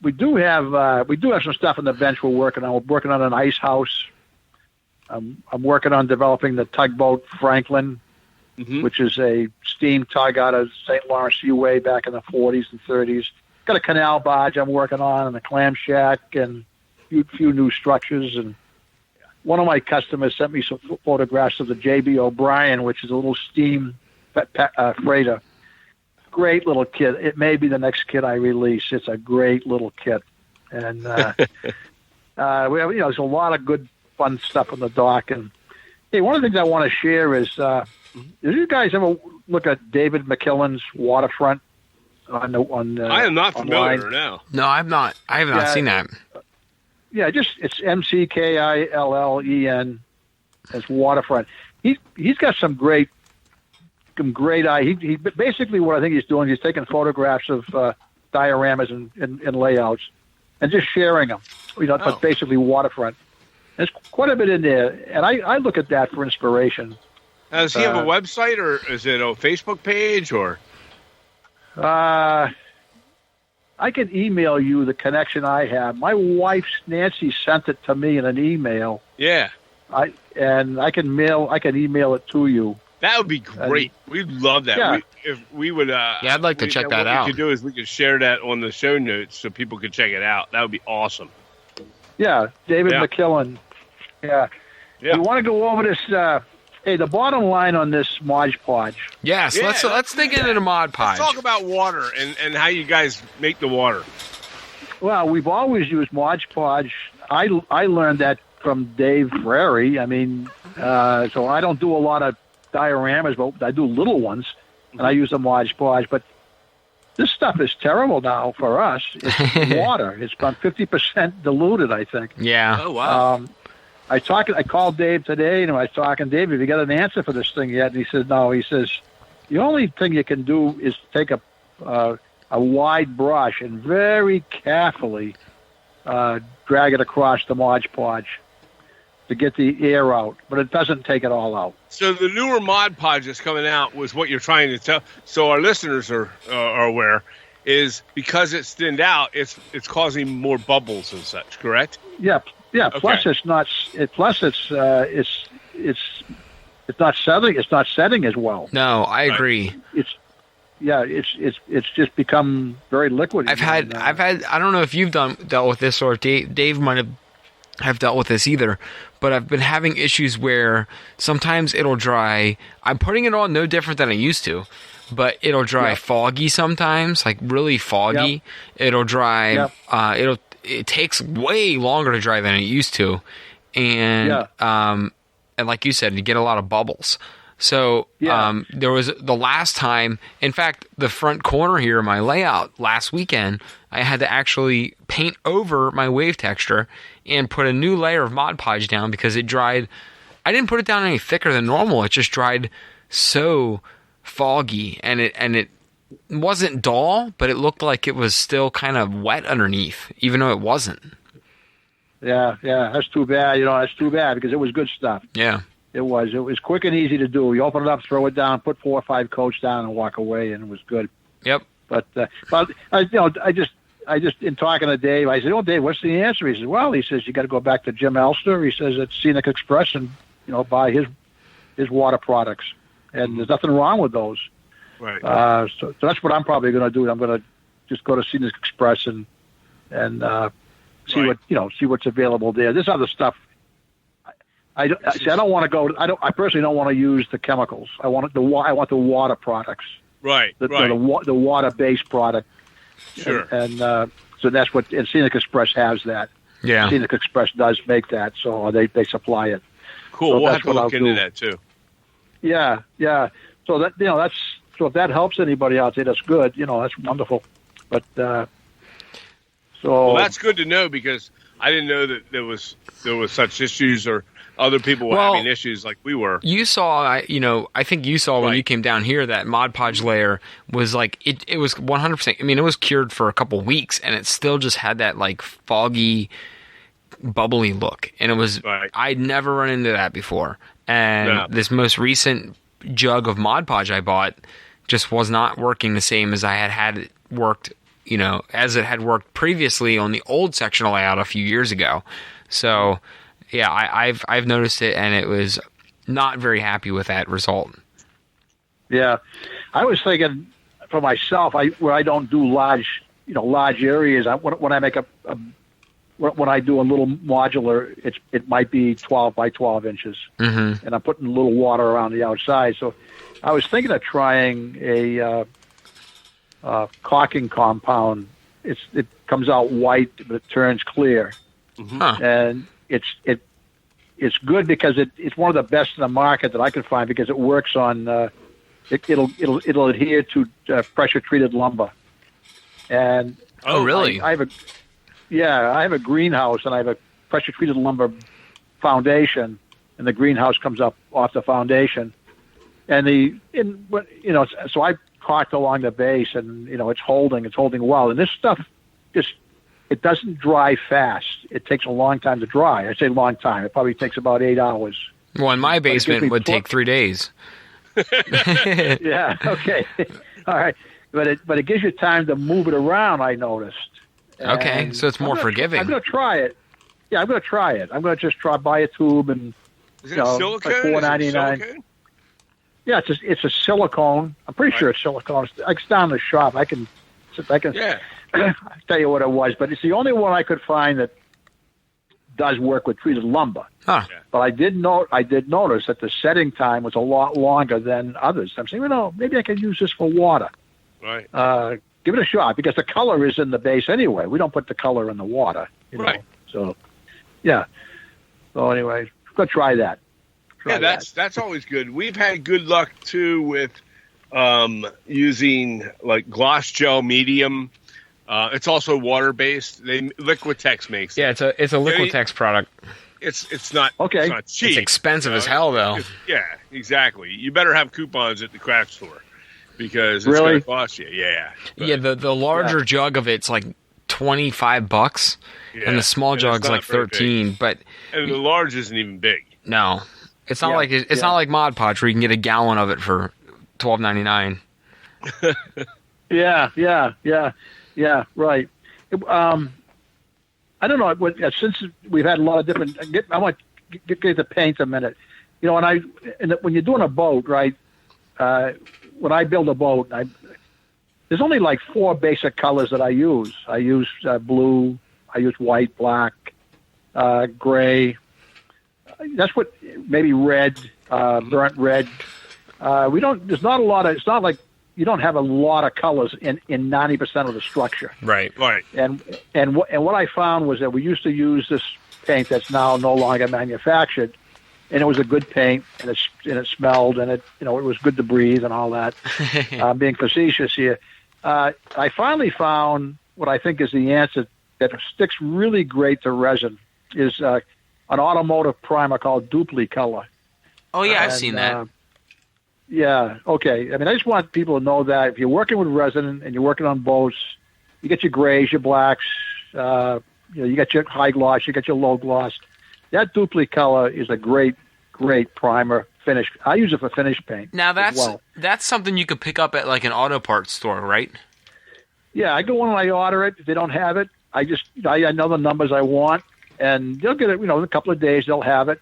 We do have some stuff on the bench we're working on. We're working on an ice house. I'm working on developing the tugboat Franklin, which is a steam tug out of St. Lawrence Seaway back in the 40s and 30s. Got a canal barge I'm working on, and a clam shack, and a few new structures. And one of my customers sent me some photographs of the J.B. O'Brien, which is a little steam freighter. Great little kit. It may be the next kit I release. It's a great little kit, and we have there's a lot of good fun stuff on the dock. And hey, one of the things I want to share is, did you guys ever look at David Mckillin's Waterfront? I am not familiar now. No, I'm not. I have not seen that. Yeah, it's Mckillen as Waterfront. He's got some great. He basically what I think he's doing. He's taking photographs of dioramas and layouts, and just sharing them. But basically Waterfront. There's quite a bit in there, and I look at that for inspiration. Does he have a website, or is it a Facebook page, or? I can email you the connection I have. My wife Nancy sent it to me in an email. Yeah. I can email it to you. That would be great. We'd love that. Yeah. If we would. I'd like to check that out. What we could do is we could share that on the show notes so people could check it out. That would be awesome. Yeah, David Mckillin. Yeah. We want to go over this. The bottom line on this Modge Podge. Yes, let's dig into the Modge Podge. Let's talk about water and how you guys make the water. Well, we've always used Modge Podge. I learned that from Dave Frary. I mean, so I don't do a lot of dioramas, but I do little ones, and I use the Modge Podge. But this stuff is terrible now for us. It's water. It's about 50% diluted, I think. Yeah. Oh, wow. I called Dave today, and I was talking, Dave, have you got an answer for this thing yet? And he says, no. He says, the only thing you can do is take a wide brush and very carefully drag it across the Modge Podge to get the air out, but it doesn't take it all out. So the newer Mod Podge that's coming out was what you're trying to tell. So our listeners are aware, is because it's thinned out, it's causing more bubbles and such. Correct? Yeah. Okay. Plus, it's not setting as well. No, I agree. it's just become very liquid. I've had I don't know if you've dealt with this, or Dave might have dealt with this either, but I've been having issues where sometimes it'll dry. I'm putting it on no different than I used to, but it'll dry foggy sometimes, like really foggy. It'll dry. It takes way longer to dry than it used to, and like you said, you get a lot of bubbles. So there was the last time, in fact, the front corner here of my layout last weekend, I had to actually paint over my wave texture and put a new layer of Mod Podge down because it dried. I didn't put it down any thicker than normal. It just dried so foggy, and it wasn't dull, but it looked like it was still kind of wet underneath, even though it wasn't. Yeah, that's too bad. That's too bad because it was good stuff. Yeah. It was quick and easy to do. You open it up, throw it down, put 4 or 5 coats down, and walk away, and it was good. Yep. But I just in talking to Dave, I said, "Oh, Dave, what's the answer?" He says, "Well, he says you got to go back to Jim Elster. He says at Scenic Express and buy his water products, and there's nothing wrong with those." Right. So that's what I'm probably going to do. I'm going to just go to Scenic Express and see see what's available there. This other stuff. I don't want to go. I personally don't want to use the chemicals. I want the water products. Right. The water-based product. Sure. And so that's what. And Scenic Express has that. Yeah. Scenic Express does make that, so they supply it. Cool. So we'll have to look into that too. Yeah. So that that's so if that helps anybody out there, that's good. That's wonderful. But well, that's good to know because I didn't know that there was such issues or other people were having issues like we were. You saw, I think you saw when you came down here that Mod Podge layer was like, it was 100%. I mean, it was cured for a couple weeks and it still just had that like foggy, bubbly look. And it was, I'd never run into that before. And this most recent jug of Mod Podge I bought just was not working the same as I had it worked, as it had worked previously on the old sectional layout a few years ago. So, yeah, I've noticed it, and it was not very happy with that result. Yeah, I was thinking for myself, where I don't do large areas. When I make when I do a little modular, it might be 12 by 12 inches, and I'm putting a little water around the outside. So I was thinking of trying a caulking compound. It comes out white, but it turns clear, and it's good because it's one of the best in the market that I can find because it works on it'll adhere to pressure treated lumber. And really? I have a greenhouse and I have a pressure treated lumber foundation, and the greenhouse comes up off the foundation, and so I caulked along the base, and it's holding well, and this stuff it doesn't dry fast. It takes a long time to dry. I say long time. It probably takes about 8 hours. Well, in my basement, it would take 3 days. Yeah. Okay. All right. But it gives you time to move it around. I noticed. Okay, so it's more forgiving. I'm going to try it. Yeah, I'm going to try it. I'm going to just buy a tube and is it silicone? Like $4.99. Yeah, it's a silicone. I'm pretty sure it's silicone. It's down in the shop. I can. Yeah. tell you what it was, but it's the only one I could find that does work with treated lumber. Huh. But I did notice that the setting time was a lot longer than others. I'm saying, maybe I can use this for water. Right. Give it a shot because the color is in the base anyway. We don't put the color in the water. Right. So, yeah. So anyway, go try that. That's always good. We've had good luck too with using like gloss gel medium. It's also water based. Liquitex makes it. Yeah, it's a Liquitex product. It's not okay. It's not cheap. It's expensive as hell though. Yeah, exactly. You better have coupons at the craft store because it's going to cost you. Yeah. But, yeah, the larger jug of it's like $25, and the small jug's like 13. But and the large isn't even big. No, it's not like it's not like Mod Podge where you can get a gallon of it for $12.99. Yeah, right. I don't know. Since we've had a lot of different, I want to get the paint a minute. When you're doing a boat, right? When I build a boat, there's only like 4 basic colors that I use. I use blue, I use white, black, gray. That's what, maybe red, burnt red. There's not a lot of, it's not like you don't have a lot of colors in 90% of the structure. Right. And what I found was that we used to use this paint that's now no longer manufactured, and it was a good paint, and it smelled, and it was good to breathe and all that. I'm being facetious here. I finally found what I think is the answer that sticks really great to resin is an automotive primer called Duplicolor. Oh yeah, I've seen that. Yeah. Okay. I mean, I just want people to know that if you're working with resin and you're working on boats, you get your grays, your blacks, you got your high gloss, you got your low gloss. That Duplicolor is a great primer finish. I use it for finish paint. Now that's something you could pick up at like an auto parts store, right? Yeah, I go in and I order it. If they don't have it, I know the numbers I want, and they'll get it. In a couple of days they'll have it.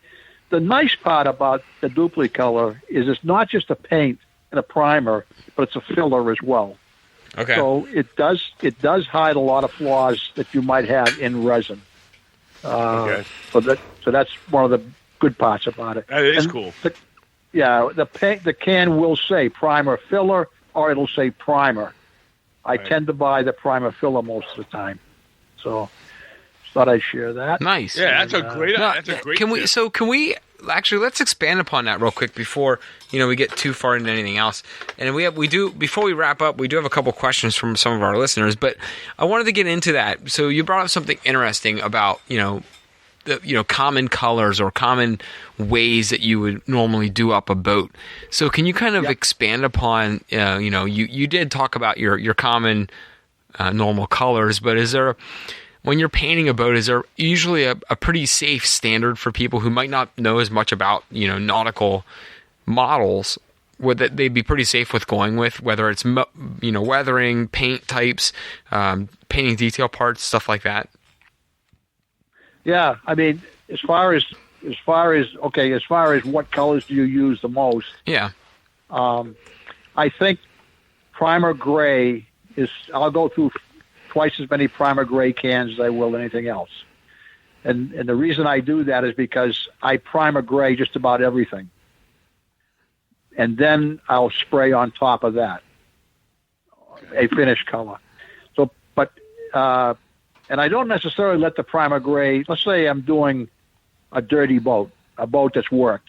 The nice part about the Duplicolor is it's not just a paint and a primer, but it's a filler as well. Okay. So it does hide a lot of flaws that you might have in resin. Okay. So that's one of the good parts about it. That is cool. The can will say primer filler, or it'll say primer. I tend to buy the primer filler most of the time. So thought I'd share that. Nice. Yeah, that's a great. Can we actually let's expand upon that real quick before we get too far into anything else. And we do before we wrap up, we do have a couple questions from some of our listeners, but I wanted to get into that. So you brought up something interesting about the common colors or common ways that you would normally do up a boat. So can you kind of expand upon you did talk about your common normal colors, but is there, when you're painting a boat, is there usually a pretty safe standard for people who might not know as much about nautical models? Would that they'd be pretty safe with going with, whether it's weathering, paint types, painting detail parts, stuff like that? Yeah, I mean, as far as what colors do you use the most? Yeah, I think primer gray is. I'll go through twice as many primer gray cans as I will anything else, and the reason I do that is because I primer gray just about everything, and then I'll spray on top of that a finish color. So, but. And I don't necessarily let the primer gray, let's say I'm doing a dirty boat, a boat that's worked.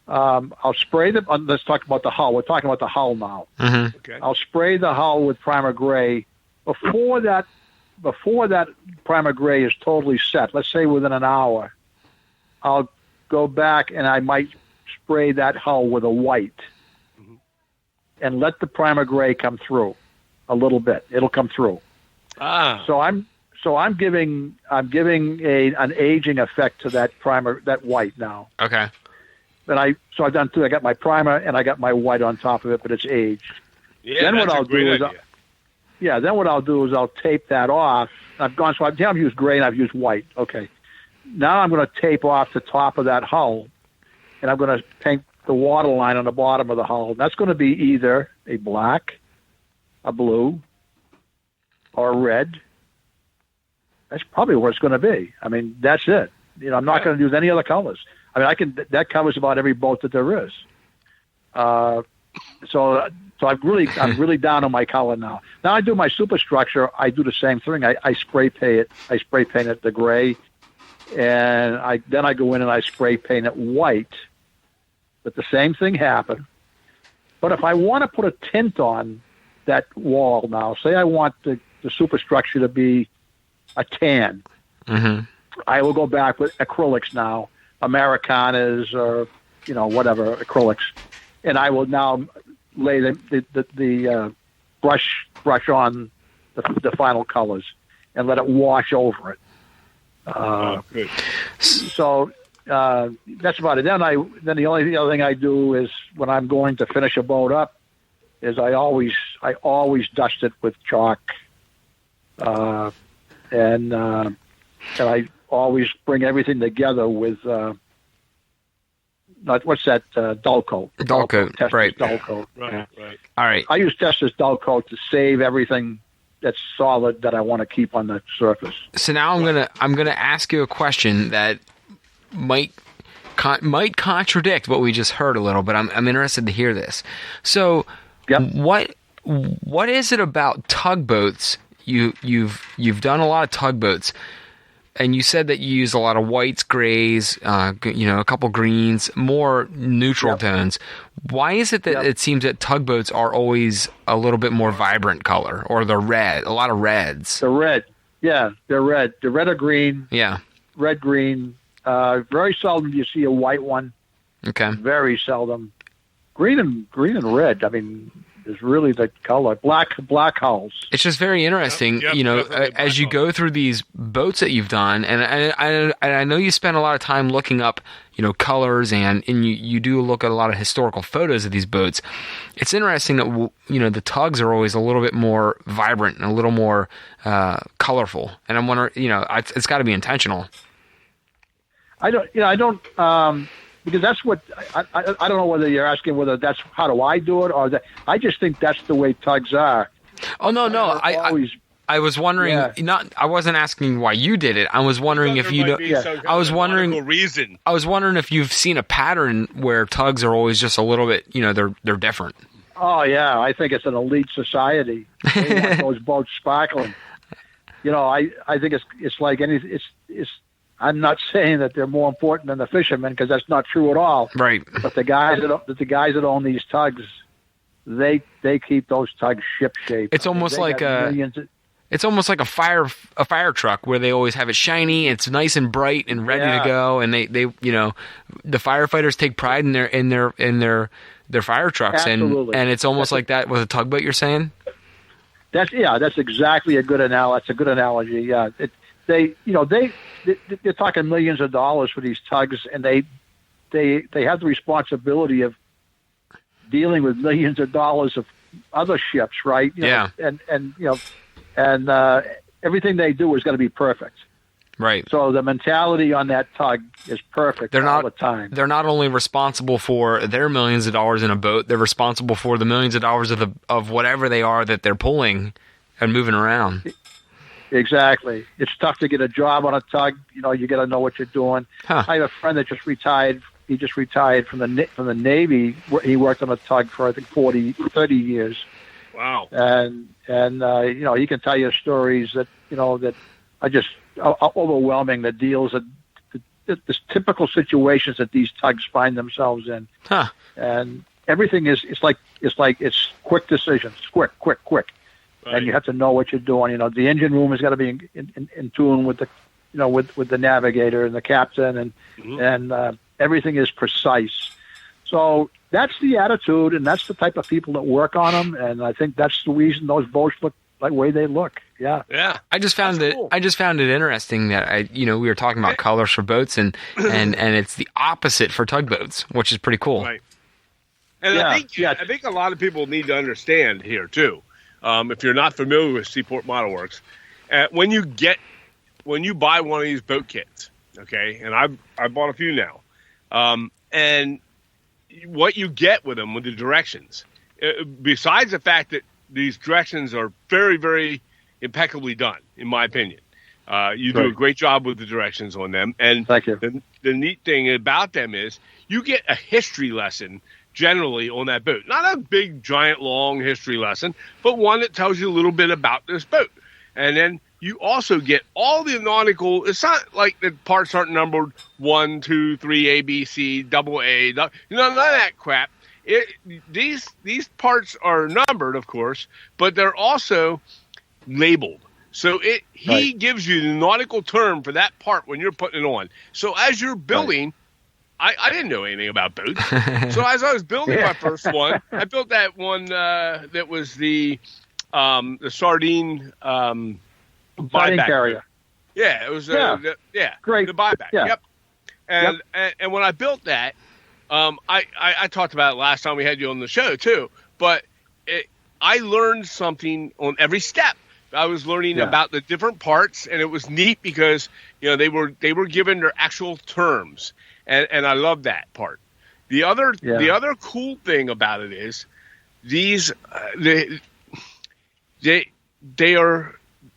I'll spray let's talk about the hull. We're talking about the hull now. Mm-hmm. Okay. I'll spray the hull with primer gray. Before that primer gray is totally set, let's say within an hour, I'll go back and I might spray that hull with a white and let the primer gray come through a little bit. It'll come through. So I'm giving an aging effect to that primer, that white now. Okay. And I've done two. I got my primer and I got my white on top of it, but it's aged. Yeah, then that's what I'll a great do idea. Then what I'll do is I'll tape that off. I've used gray and I've used white. Okay. Now I'm going to tape off the top of that hull, and I'm going to paint the water line on the bottom of the hull. And that's going to be either a black, a blue, or a red. That's probably where it's going to be. I mean, that's it. I'm not going to use any other colors. I mean, that covers about every boat that there is. So I'm really down on my color now. Now I do my superstructure. I do the same thing. I spray paint it. I spray paint it the gray, and then I go in and I spray paint it white. But the same thing happened. But if I want to put a tint on that wall now, say I want the superstructure to be a tan. Mm-hmm. I will go back with acrylics now, Americanas or whatever acrylics, and I will now lay the brush on the final colors and let it wash over it. Good. So that's about it. Then the other thing I do is when I'm going to finish a boat up is I always dust it with chalk. And I always bring everything together with what's that? Dull coat. Dull coat, Testor's right. Dull coat. Right. All right. I use Testor's Dull coat to save everything that's solid that I want to keep on the surface. So now I'm gonna ask you a question that might contradict what we just heard a little, but I'm interested to hear this. So, Yep. what is it about tugboats? You've done a lot of tugboats, and you said that you use a lot of whites, grays, a couple greens, more neutral tones. Why is it that it seems that tugboats are always a little bit more vibrant color, or they're red, a lot of reds? The red, yeah, they're red. The red or green. Yeah. Red, green. Very seldom do you see a white one. Okay. Very seldom. Green and red. I mean, is really the color. Black hulls. It's just very interesting, as you go through these boats that you've done, and I know you spend a lot of time looking up, colors, and you do look at a lot of historical photos of these boats. It's interesting that, the tugs are always a little bit more vibrant and a little more colorful, and I'm wondering, it's got to be intentional. I don't, because that's what I don't know whether you're asking whether that's how do I do it or that I just think that's the way tugs are. Oh no, I was wondering. I wasn't asking why you did it. I was wondering if you know. I was wondering reason. I was wondering if you've seen a pattern where tugs are always just a little bit. They're different. Oh yeah, I think it's an elite society. They want those boats sparkling. I think it's like anything. It's. I'm not saying that they're more important than the fishermen because that's not true at all. Right. But the guys that own these tugs, they keep those tugs ship shape. It's almost like it's almost like a fire truck where they always have it shiny. It's nice and bright and ready to go, and they the firefighters take pride in their fire trucks. Absolutely. And it's almost like that with a tugboat. You're saying? That's exactly a good analogy. That's a good analogy. Yeah. They're talking millions of dollars for these tugs, and they have the responsibility of dealing with millions of dollars of other ships, right? And everything they do is going to be perfect. Right. So the mentality on that tug is perfect all the time. They're not only responsible for their millions of dollars in a boat, they're responsible for the millions of dollars of whatever they are that they're pulling and moving around. Exactly. It's tough to get a job on a tug. You got to know what you're doing. Huh. I have a friend that just retired. He just retired from the Navy. He worked on a tug for I think 30 years. Wow. And he can tell you stories that that are just overwhelming. That deals the typical situations that these tugs find themselves in. Huh. And everything is it's quick decisions. Quick. Right. And you have to know what you're doing. The engine room has got to be in tune with the, with the navigator and the captain, and everything is precise. So that's the attitude, and that's the type of people that work on them. And I think that's the reason those boats look like the way they look. Yeah. Yeah. I just found it interesting that we were talking about colors for boats, and it's the opposite for tugboats, which is pretty cool. Right. And I think a lot of people need to understand here too. If you're not familiar with Seaport Model Works, when you buy one of these boat kits, okay, and I bought a few now, and what you get with them with the directions, besides the fact that these directions are very, very impeccably done, in my opinion, you do a great job with the directions on them, and thank you. The neat thing about them is you get a history lesson. Generally on that boat. Not a big, giant, long history lesson, but one that tells you a little bit about this boat. And then you also get all the nautical, it's not like the parts aren't numbered 1, 2, 3, A, B, C, double A, none of that crap. These parts are numbered, of course, but they're also labeled. So he gives you the nautical term for that part when you're putting it on. So as you're building... I didn't know anything about boats. So as I was building my first one, I built that one that was the sardine sardine boat. carrier. Yeah, it was great. The buyback. Yeah. Yep. And when I built that, I talked about it last time we had you on the show too. But I learned something on every step. I was learning about the different parts, and it was neat because they were given their actual terms. And I love that part. The other cool thing about it is these they are.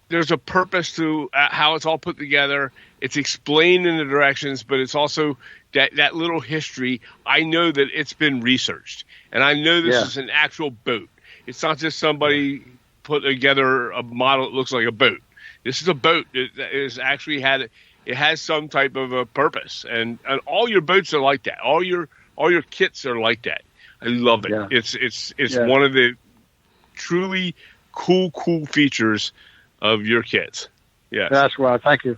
There's a purpose to how it's all put together. It's explained in the directions, but it's also that little history. I know that it's been researched, and I know this is an actual boat. It's not just somebody put together a model that looks like a boat. This is a boat that is actually it has some type of a purpose, and all your boats are like that. All your kits are like that. I love it. Yeah. It's one of the truly cool features of your kits. Yeah, that's right. Thank you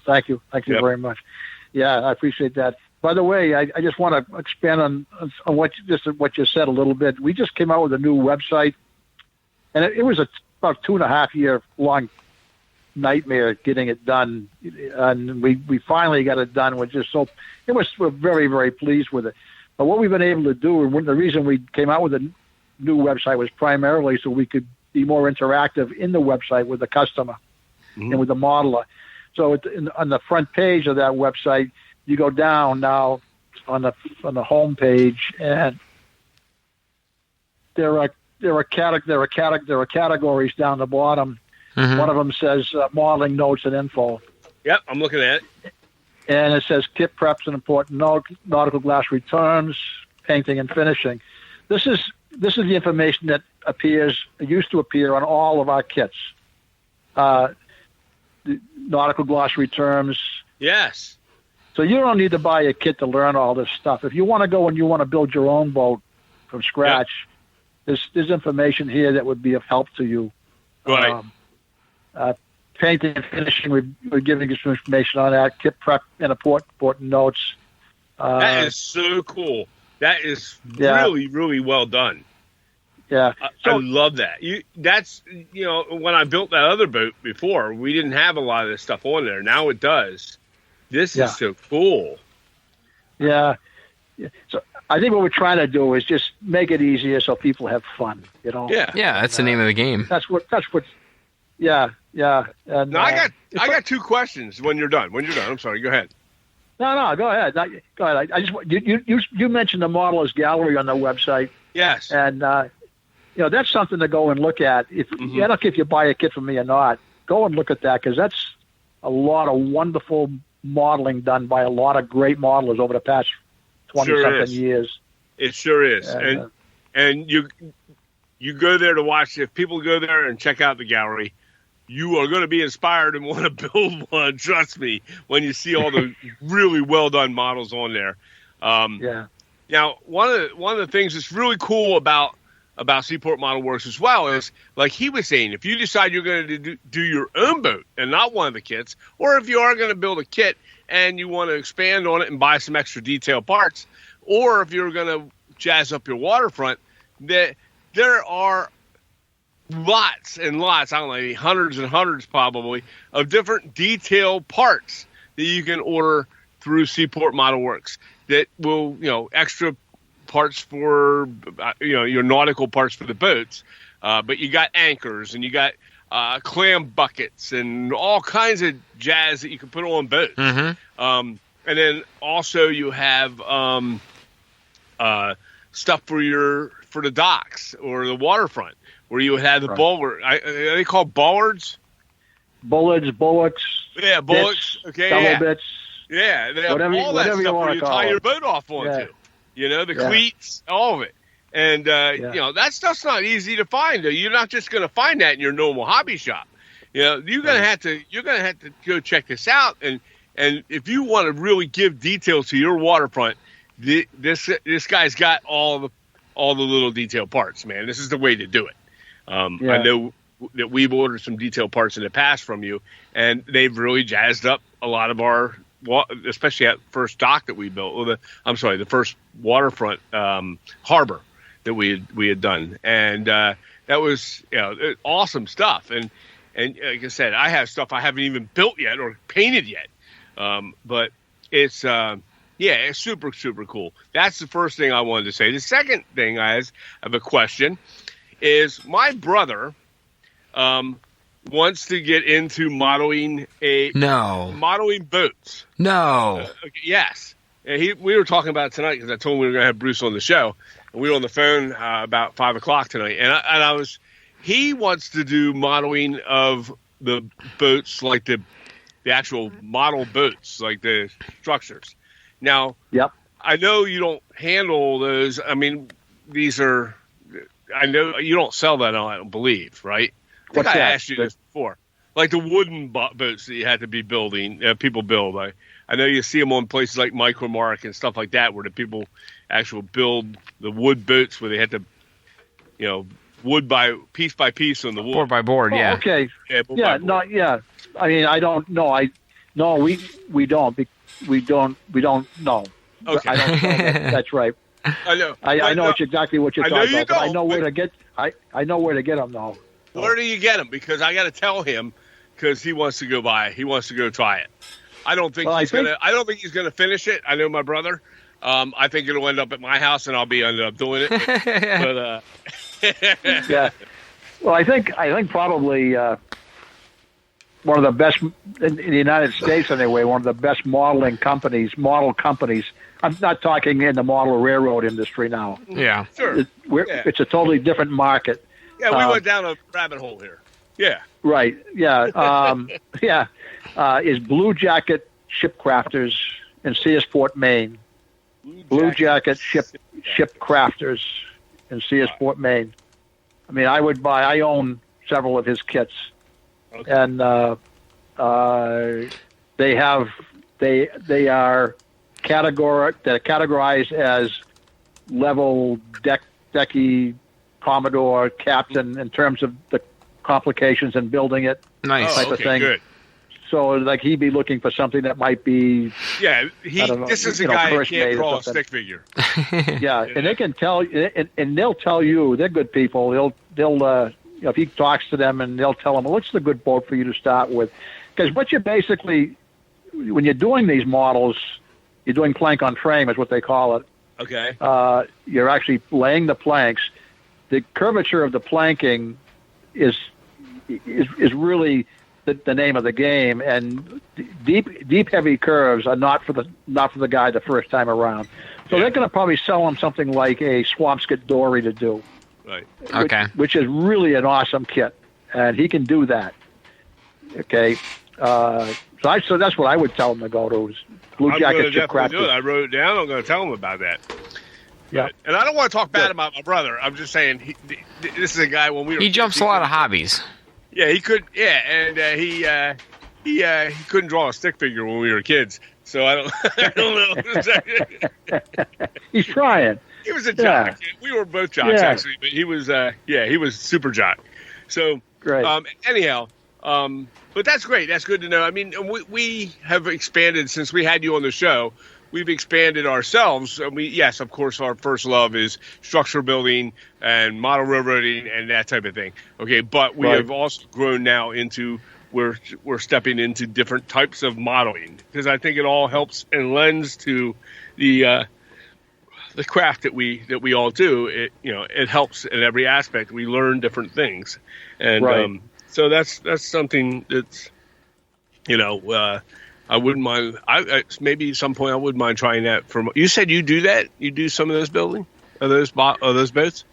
very much. Yeah, I appreciate that. By the way, I just want to expand on what you said a little bit. We just came out with a new website, and it was about 2.5 year long nightmare getting it done, and we finally got it done. We're very, very pleased with it. But what we've been able to do, and the reason we came out with a new website was primarily so we could be more interactive in the website with the customer. And with the modeler. So on the front page of that website, you go down now on the home page, and there are categories down the bottom. Mm-hmm. One of them says modeling notes and info. Yep, I'm looking at it. And it says kit preps and important nautical glass returns, painting and finishing. This is the information that used to appear on all of our kits. Nautical gloss returns. Yes. So you don't need to buy a kit to learn all this stuff. If you want to go and you want to build your own boat from scratch, there's important here that would be of help to you. Right. Painting and finishing, we're giving you some information on that. Kit prep and important notes. That is so cool. That is really, really well done. Yeah, I love that. When I built that other boat before, we didn't have a lot of this stuff on there. Now it does. This is so cool. Yeah. So I think what we're trying to do is just make it easier so people have fun. Yeah. That's the name of the game. That's what. Yeah. And, now I got two questions. When you're done, I'm sorry. Go ahead. No, go ahead. Go ahead. I just you mentioned the modelers gallery on the website. Yes. And. That's something to go and look at. I don't care if you buy a kit from me or not. Go and look at that, because that's a lot of wonderful modeling done by a lot of great modelers over the past 20-something years. It sure is. And you go there to watch. If people go there and check out the gallery, you are going to be inspired and want to build one. Trust me, when you see all the really well done models on there. Now, one of the things that's really cool about Seaport Model Works as well is, like he was saying, if you decide you're going to do your own boat and not one of the kits, or if you are going to build a kit and you want to expand on it and buy some extra detailed parts, or if you're going to jazz up your waterfront, there are lots and lots, I don't know, hundreds and hundreds probably, of different detailed parts that you can order through Seaport Model Works that will, extra parts for your nautical parts for the boats, but you got anchors and you got clam buckets and all kinds of jazz that you can put on boats. And then also you have stuff for the docks or the waterfront, where you would have the bollard. Are they called bollards? Bullocks. Yeah, bullocks. Okay, double bits. Yeah, they have all that stuff where you tie your boat off onto. The cleats, all of it. And, that stuff's not easy to find. You're not just going to find that in your normal hobby shop. You're going to have to go check this out. And if you want to really give detail to your waterfront, this guy's got all the little detail parts, man. This is the way to do it. I know that we've ordered some detailed parts in the past from you, and they've really jazzed up a lot of our, especially at first dock that we built, the first waterfront harbor that we had done, and that was awesome stuff. And like I said, I have stuff I haven't even built yet or painted yet, but it's it's super, super cool. That's the first thing I wanted to say. The second thing I have a question is, my brother wants to get into modeling boats. No. Yes. we were talking about it tonight because I told him we were going to have Bruce on the show. And we were on the phone about 5 o'clock tonight. He wants to do modeling of the boats, like the actual model boats, like the structures. Now, Yep. I know you don't handle those. I mean, I know you don't sell that, I don't believe, right? I think I asked you this before. Like the wooden boats that you had to be building, people build. I know you see them on places like Micromark and stuff like that, where the people actually build the wood boats where they had to, wood by piece on the wood. Board by board, yeah. Okay. Yeah. I mean, I don't know. We don't. We don't know. Okay. I don't know. That's right. I know. I know exactly what you're talking about. But I know but- where to get. I know where to get them now. Where do you get them? Because I got to tell him because he wants to go buy. He wants to go try it. I don't think he's gonna finish it. I know my brother. I think it'll end up at my house, and I'll end up doing it. But Yeah. Well, I think probably one of the best in the United States anyway. One of the best model companies. I'm not talking in the model railroad industry now. Yeah. Sure. It's a totally different market. Yeah, we went down a rabbit hole here. Yeah. Right. Yeah. Is Blue Jacket Ship Crafters in Seaport, Maine. Blue Jacket Ship Crafters in Seaport, Maine. I mean, I own several of his kits. Okay. And they are categorized as level decky Commodore captain in terms of the complications in building it. Nice. Type of thing. Good. So, like, he'd be looking for something that might be. Yeah, this is a guy who can't draw a stick figure. Yeah, and they can tell, and they'll tell you they're good people. They'll if he talks to them, and they'll tell him, well, what's the good boat for you to start with? Because what you basically, when you're doing these models, you're doing plank on frame is what they call it. Okay. You're actually laying the planks. The curvature of the planking is really the name of the game, and deep heavy curves are not for the guy the first time around. So they're going to probably sell him something like a Swampscott dory to do. Right. Okay. Which is really an awesome kit, and he can do that. Okay. So that's what I would tell him to go to. Is Blue Jacket Ship Crafters. I wrote it down. I'm going to tell him about that. Yeah. And I don't want to talk bad about my brother. I'm just saying this is a guy when we were. He jumps a lot of hobbies. Yeah, he could. Yeah, and he couldn't draw a stick figure when we were kids. So I don't know. He's trying. He was a jock. Yeah. We were both jocks actually, but he was he was super jock. So great. Anyhow, but that's great. That's good to know. I mean, we have expanded since we had you on the show. We've expanded ourselves. Yes, of course, our first love is structure building and model railroading and that type of thing. Okay, but we have also grown now into we're stepping into different types of modeling because I think it all helps and lends to the craft that we all do. It helps in every aspect. We learn different things, and so that's something that's I wouldn't mind. Maybe at some point I wouldn't mind trying that. You said you do that. You do some of those building of those boats,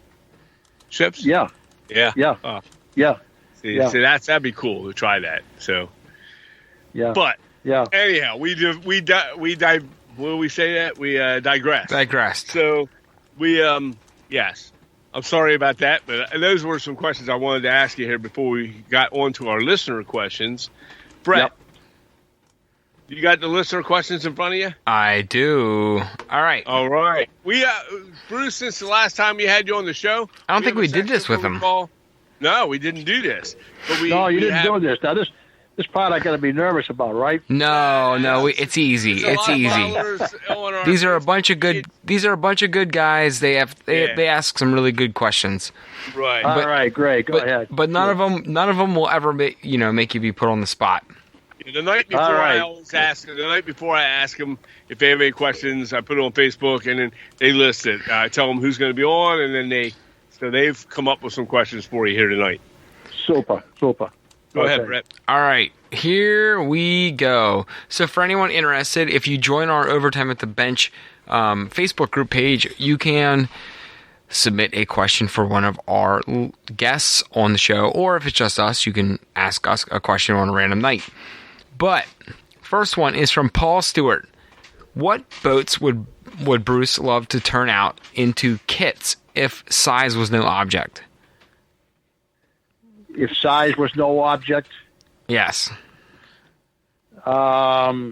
ships. Yeah. Yeah. Yeah. Yeah. See, that'd be cool to try that. So. Yeah. But. Yeah. Anyhow, we digress. Digressed. So, yes. I'm sorry about that, but those were some questions I wanted to ask you here before we got on to our listener questions. Brett. Yep. You got the listener questions in front of you? I do. All right. We Bruce, since the last time we had you on the show, I don't think we did this with him. No, we didn't do this. But you didn't do this. Now this part I got to be nervous about, right? No, it's easy. It's easy. These are a bunch of good guys. They ask some really good questions. Right. All right, great. Go ahead. But none of them will ever make you be put on the spot. The night before, I always ask. The night before, I ask them if they have any questions. I put it on Facebook, and then they list it. I tell them who's going to be on, and then they've come up with some questions for you here tonight. Super. Go ahead, Brett. All right. Here we go. So for anyone interested, if you join our Overtime at the Bench Facebook group page, you can submit a question for one of our guests on the show, or if it's just us, you can ask us a question on a random night. But first one is from Paul Stewart. What boats would Bruce love to turn out into kits if size was no object? If size was no object? Yes. I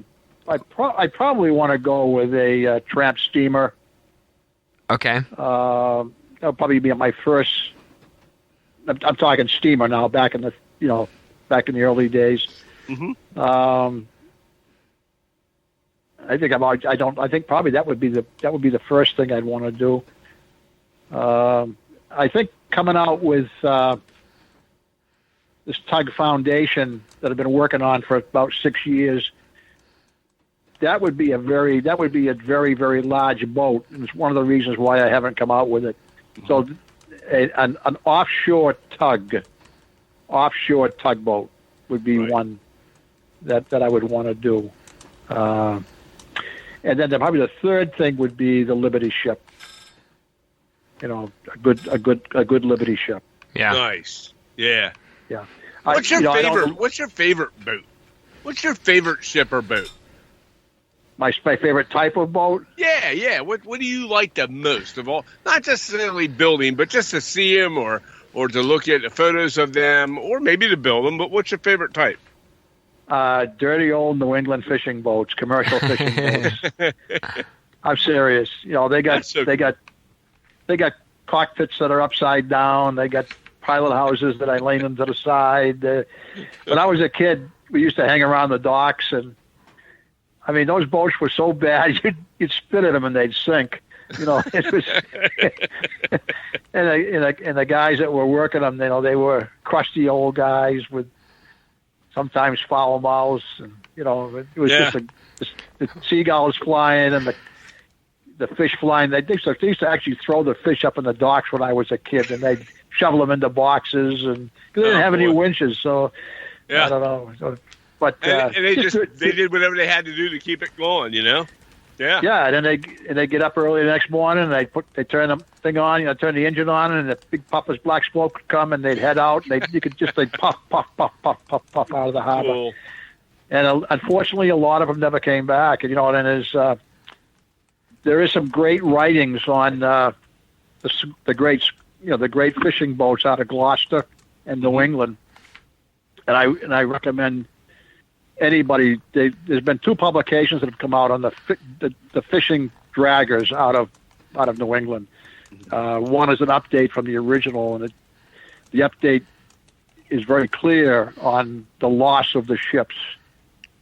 probably want to go with a tramp steamer. Okay. That'll probably be my first. I'm talking steamer now. Back in the early days. Mm-hmm. I think probably that would be the first thing I'd want to do. I think coming out with this Tug Foundation that I've been working on for about 6 years. That would be a very, very large boat. And it's one of the reasons why I haven't come out with it. So an offshore tugboat would be one that I would want to do. And then probably the third thing would be the Liberty ship. A good Liberty ship. Yeah. Nice. Yeah. Yeah. What's your favorite boat? What's your favorite ship or boat? My favorite type of boat? Yeah. What do you like the most of all? Not necessarily building, but just to see them or to look at the photos of them, or maybe to build them. But what's your favorite type? Dirty old New England fishing boats, commercial fishing boats. I'm serious. They got cockpits that are upside down. They got pilot houses that I lean them to the side. When I was a kid, we used to hang around the docks, and I mean, those boats were so bad you'd spit at them and they'd sink. It was, and the guys that were working them, they were crusty old guys with sometimes foul mouths, and it was just the seagulls flying and the fish flying. They used to actually throw the fish up in the docks when I was a kid, and they'd shovel them into boxes, and cause they didn't have any winches, so I don't know. So, but and they did whatever they had to do to keep it going, Yeah. Yeah, and then they get up early the next morning, and they turn the thing on, turn the engine on, and the big puffers black smoke would come, and they'd head out, and they'd puff out of the harbor. Cool. And unfortunately, a lot of them never came back. And and there is some great writings on the great fishing boats out of Gloucester and New England, and I recommend anybody. There's been 2 publications that have come out on the fishing draggers out of New England. One is an update from the original, and the update is very clear on the loss of the ships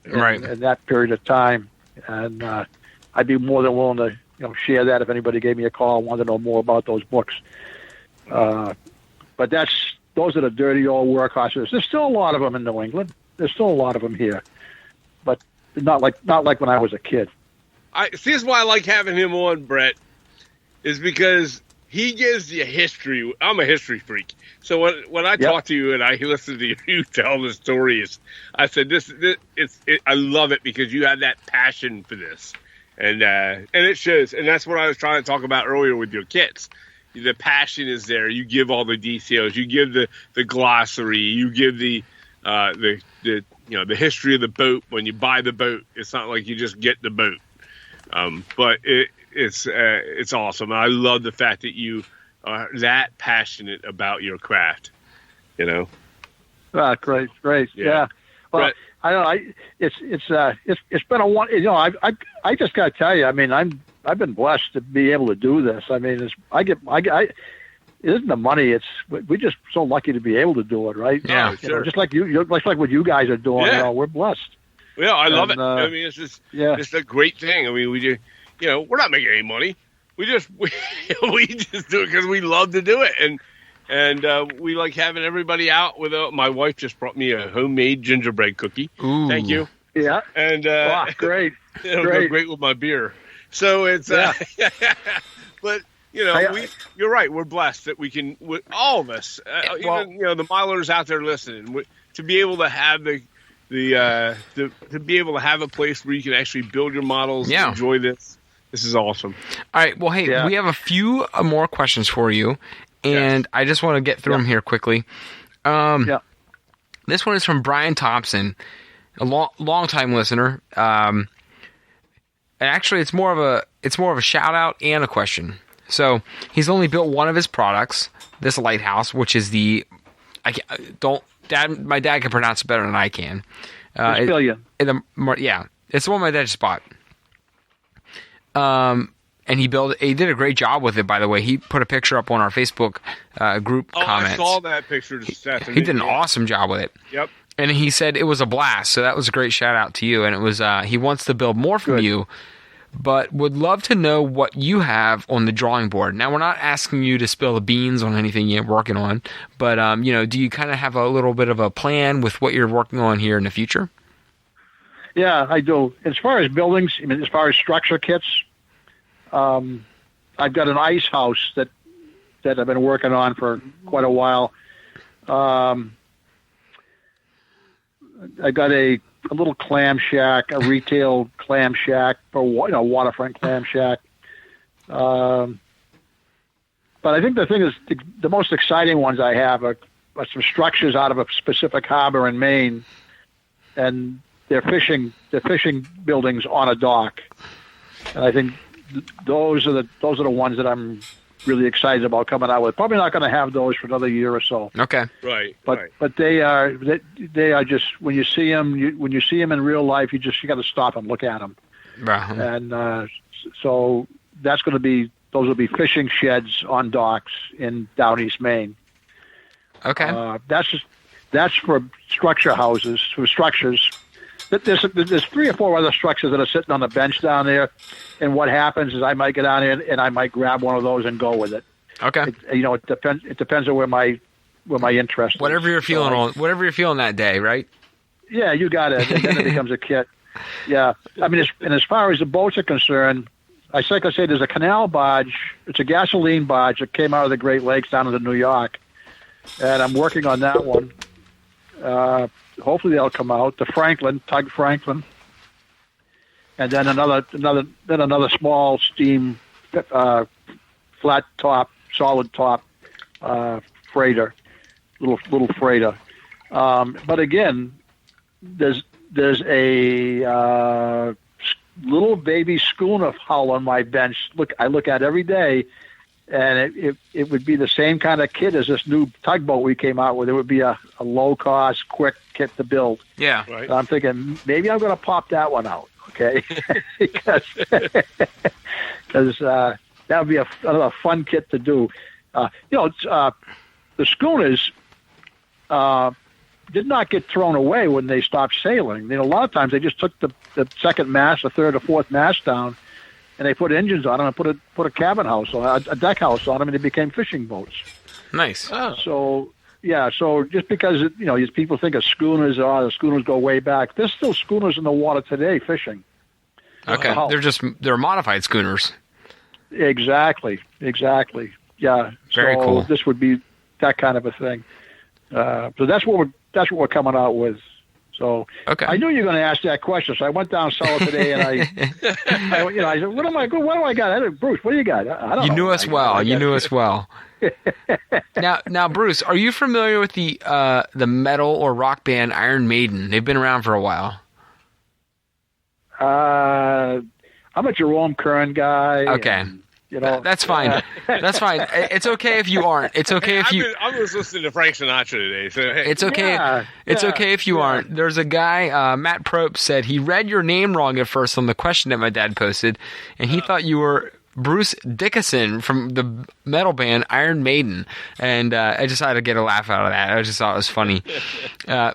in that period of time. And I'd be more than willing to share that if anybody gave me a call and wanted to know more about those books. But those are the dirty old workhorses. There's still a lot of them in New England. There's still a lot of them here, but not like when I was a kid. See, this is why I like having him on, Brett, is because he gives you history. I'm a history freak, so when I talk to you and I listen to you tell the stories, I said I love it because you have that passion for this, and it shows. And that's what I was trying to talk about earlier with your kits. The passion is there. You give all the details. You give the glossary. You give the history of the boat. When you buy the boat, it's not like you just get the boat. But it's awesome. I love the fact that you are that passionate about your craft. Great. Yeah. Well, Brett, I don't know. It's been a one. I just got to tell you. I mean, I've been blessed to be able to do this. I mean, it isn't the money. We're just so lucky to be able to do it, right? Yeah, sure. Just like just like what you guys are doing. Yeah. We're blessed. Yeah, I love it. I mean, it's just it's a great thing. I mean, we just we're not making any money. We just do it because we love to do it, and we like having everybody out with. My wife just brought me a homemade gingerbread cookie. Ooh. Thank you. Yeah. And great. It'll go great with my beer. So it's but you're right. We're blessed that we can, with all of us, even the milers out there listening, to be able to have to be able to have a place where you can actually build your models and enjoy this. This is awesome. All right. Well, hey, we have a few more questions for you, and I just want to get through them here quickly. This one is from Brian Thompson, a long-time listener. And actually, it's more of a shout-out and a question. So he's only built one of his products, this lighthouse, which is my dad can pronounce it better than I can. It's the one my dad just bought. And he did a great job with it, by the way. He put a picture up on our Facebook group comments. I saw that picture this afternoon. He did an awesome job with it. Yep. And he said it was a blast, so that was a great shout out to you. And it was he wants to build more from you, but would love to know what you have on the drawing board. Now, we're not asking you to spill the beans on anything you're working on, but do you kind of have a little bit of a plan with what you're working on here in the future? Yeah, I do. As far as buildings, as far as structure kits, I've got an ice house that I've been working on for quite a while. I got a little clam shack, a retail clam shack for waterfront clam shack. But I think the thing is the most exciting ones I have are some structures out of a specific harbor in Maine, and they're fishing buildings on a dock. And I think those are the ones that I'm really excited about coming out with. Probably not going to have those for another year or so. Okay. Right. But they are just, when you see them in real life, you got to stop and look at them. Right. And so those will be fishing sheds on docks in down East Maine. Okay. That's for structures. There's 3 or 4 other structures that are sitting on the bench down there, and what happens is I might get down there and I might grab one of those and go with it. Okay. It depends on where my interest whatever is. You're feeling whatever you're feeling that day, right? Yeah, you got it. And then it becomes a kit. Yeah. As far as the boats are concerned, like I say, there's a canal barge. It's a gasoline barge that came out of the Great Lakes down into New York, and I'm working on that one. Hopefully they'll come out. The Tug Franklin, and then another small steam, flat top, solid top, freighter, little freighter. But again, there's a little baby schooner hull on my bench. I look at every day. And it would be the same kind of kit as this new tugboat we came out with. It would be a low-cost, quick kit to build. Yeah. Right. I'm thinking, maybe I'm going to pop that one out, okay? because that would be another fun kit to do. The schooners did not get thrown away when they stopped sailing. A lot of times they just took the second mast, the third or fourth mast down, and they put engines on them and put a cabin house on a deck house on them, and they became fishing boats. Nice. Oh. So just because these people think of schooners, the schooners go way back. There's still schooners in the water today fishing. Okay, they're modified schooners. Exactly. Yeah. Very cool. This would be that kind of a thing. So that's what we're coming out with. So okay. I knew you were going to ask that question, so I went down cellar today, and I said, "What do I got?" I said, "Bruce, what do you got?" I don't know. You knew us well. Now, Bruce, are you familiar with the metal or rock band Iron Maiden? They've been around for a while. I'm a Jerome Kern guy. Okay. That's fine. That's fine. It's okay if you aren't. It's okay if you. I was listening to Frank Sinatra today. So hey. It's okay. Yeah, it's okay if you aren't. There's a guy, Matt Prope, said he read your name wrong at first on the question that my dad posted, and he thought you were Bruce Nickerson from the metal band Iron Maiden, and I just had to get a laugh out of that. I just thought it was funny.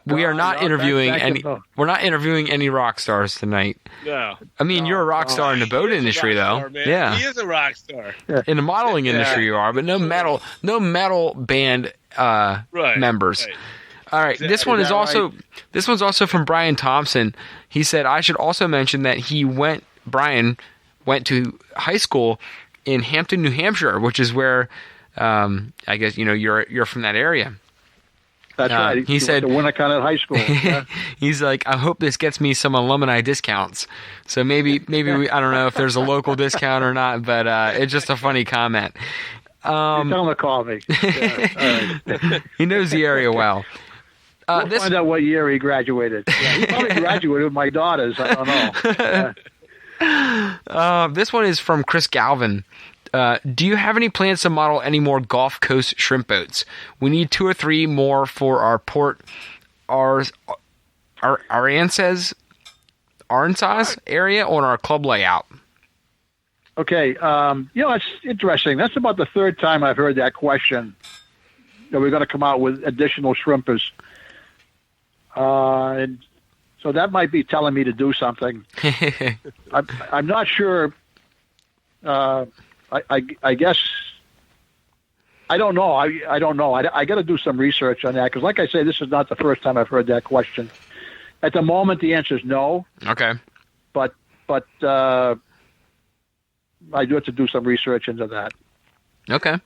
We are not interviewing any. We're not interviewing any rock stars tonight. No. I mean, you're a rock star in the boat industry, though. Star, yeah, he is a rock star. In the modeling industry, you are, but no metal band members. Right. All right, this one's also from Brian Thompson. He said I should also mention that Brian went to high school in Hampton, New Hampshire, which is where I guess you're from that area. That's right. He said to Winnicott High School. Yeah. He's like, I hope this gets me some alumni discounts. So maybe I don't know if there's a local discount or not, but it's just a funny comment. Tell him to call me. Yeah, all right. He knows the area well. We'll find out what year he graduated. Yeah, he probably graduated with my daughters. I don't know. This one is from Chris Galvin. Do you have any plans to model any more Gulf Coast shrimp boats? We need 2 or 3 more for our port, our Aransas area on our club layout. Okay, it's interesting. That's about the 3rd time I've heard that question. That we're going to come out with additional shrimpers. And so that might be telling me to do something. I'm not sure. I guess I don't know. I don't know. I got to do some research on that because, like I say, this is not the first time I've heard that question. At the moment, the answer is no. Okay. But I do have to do some research into that. Okay.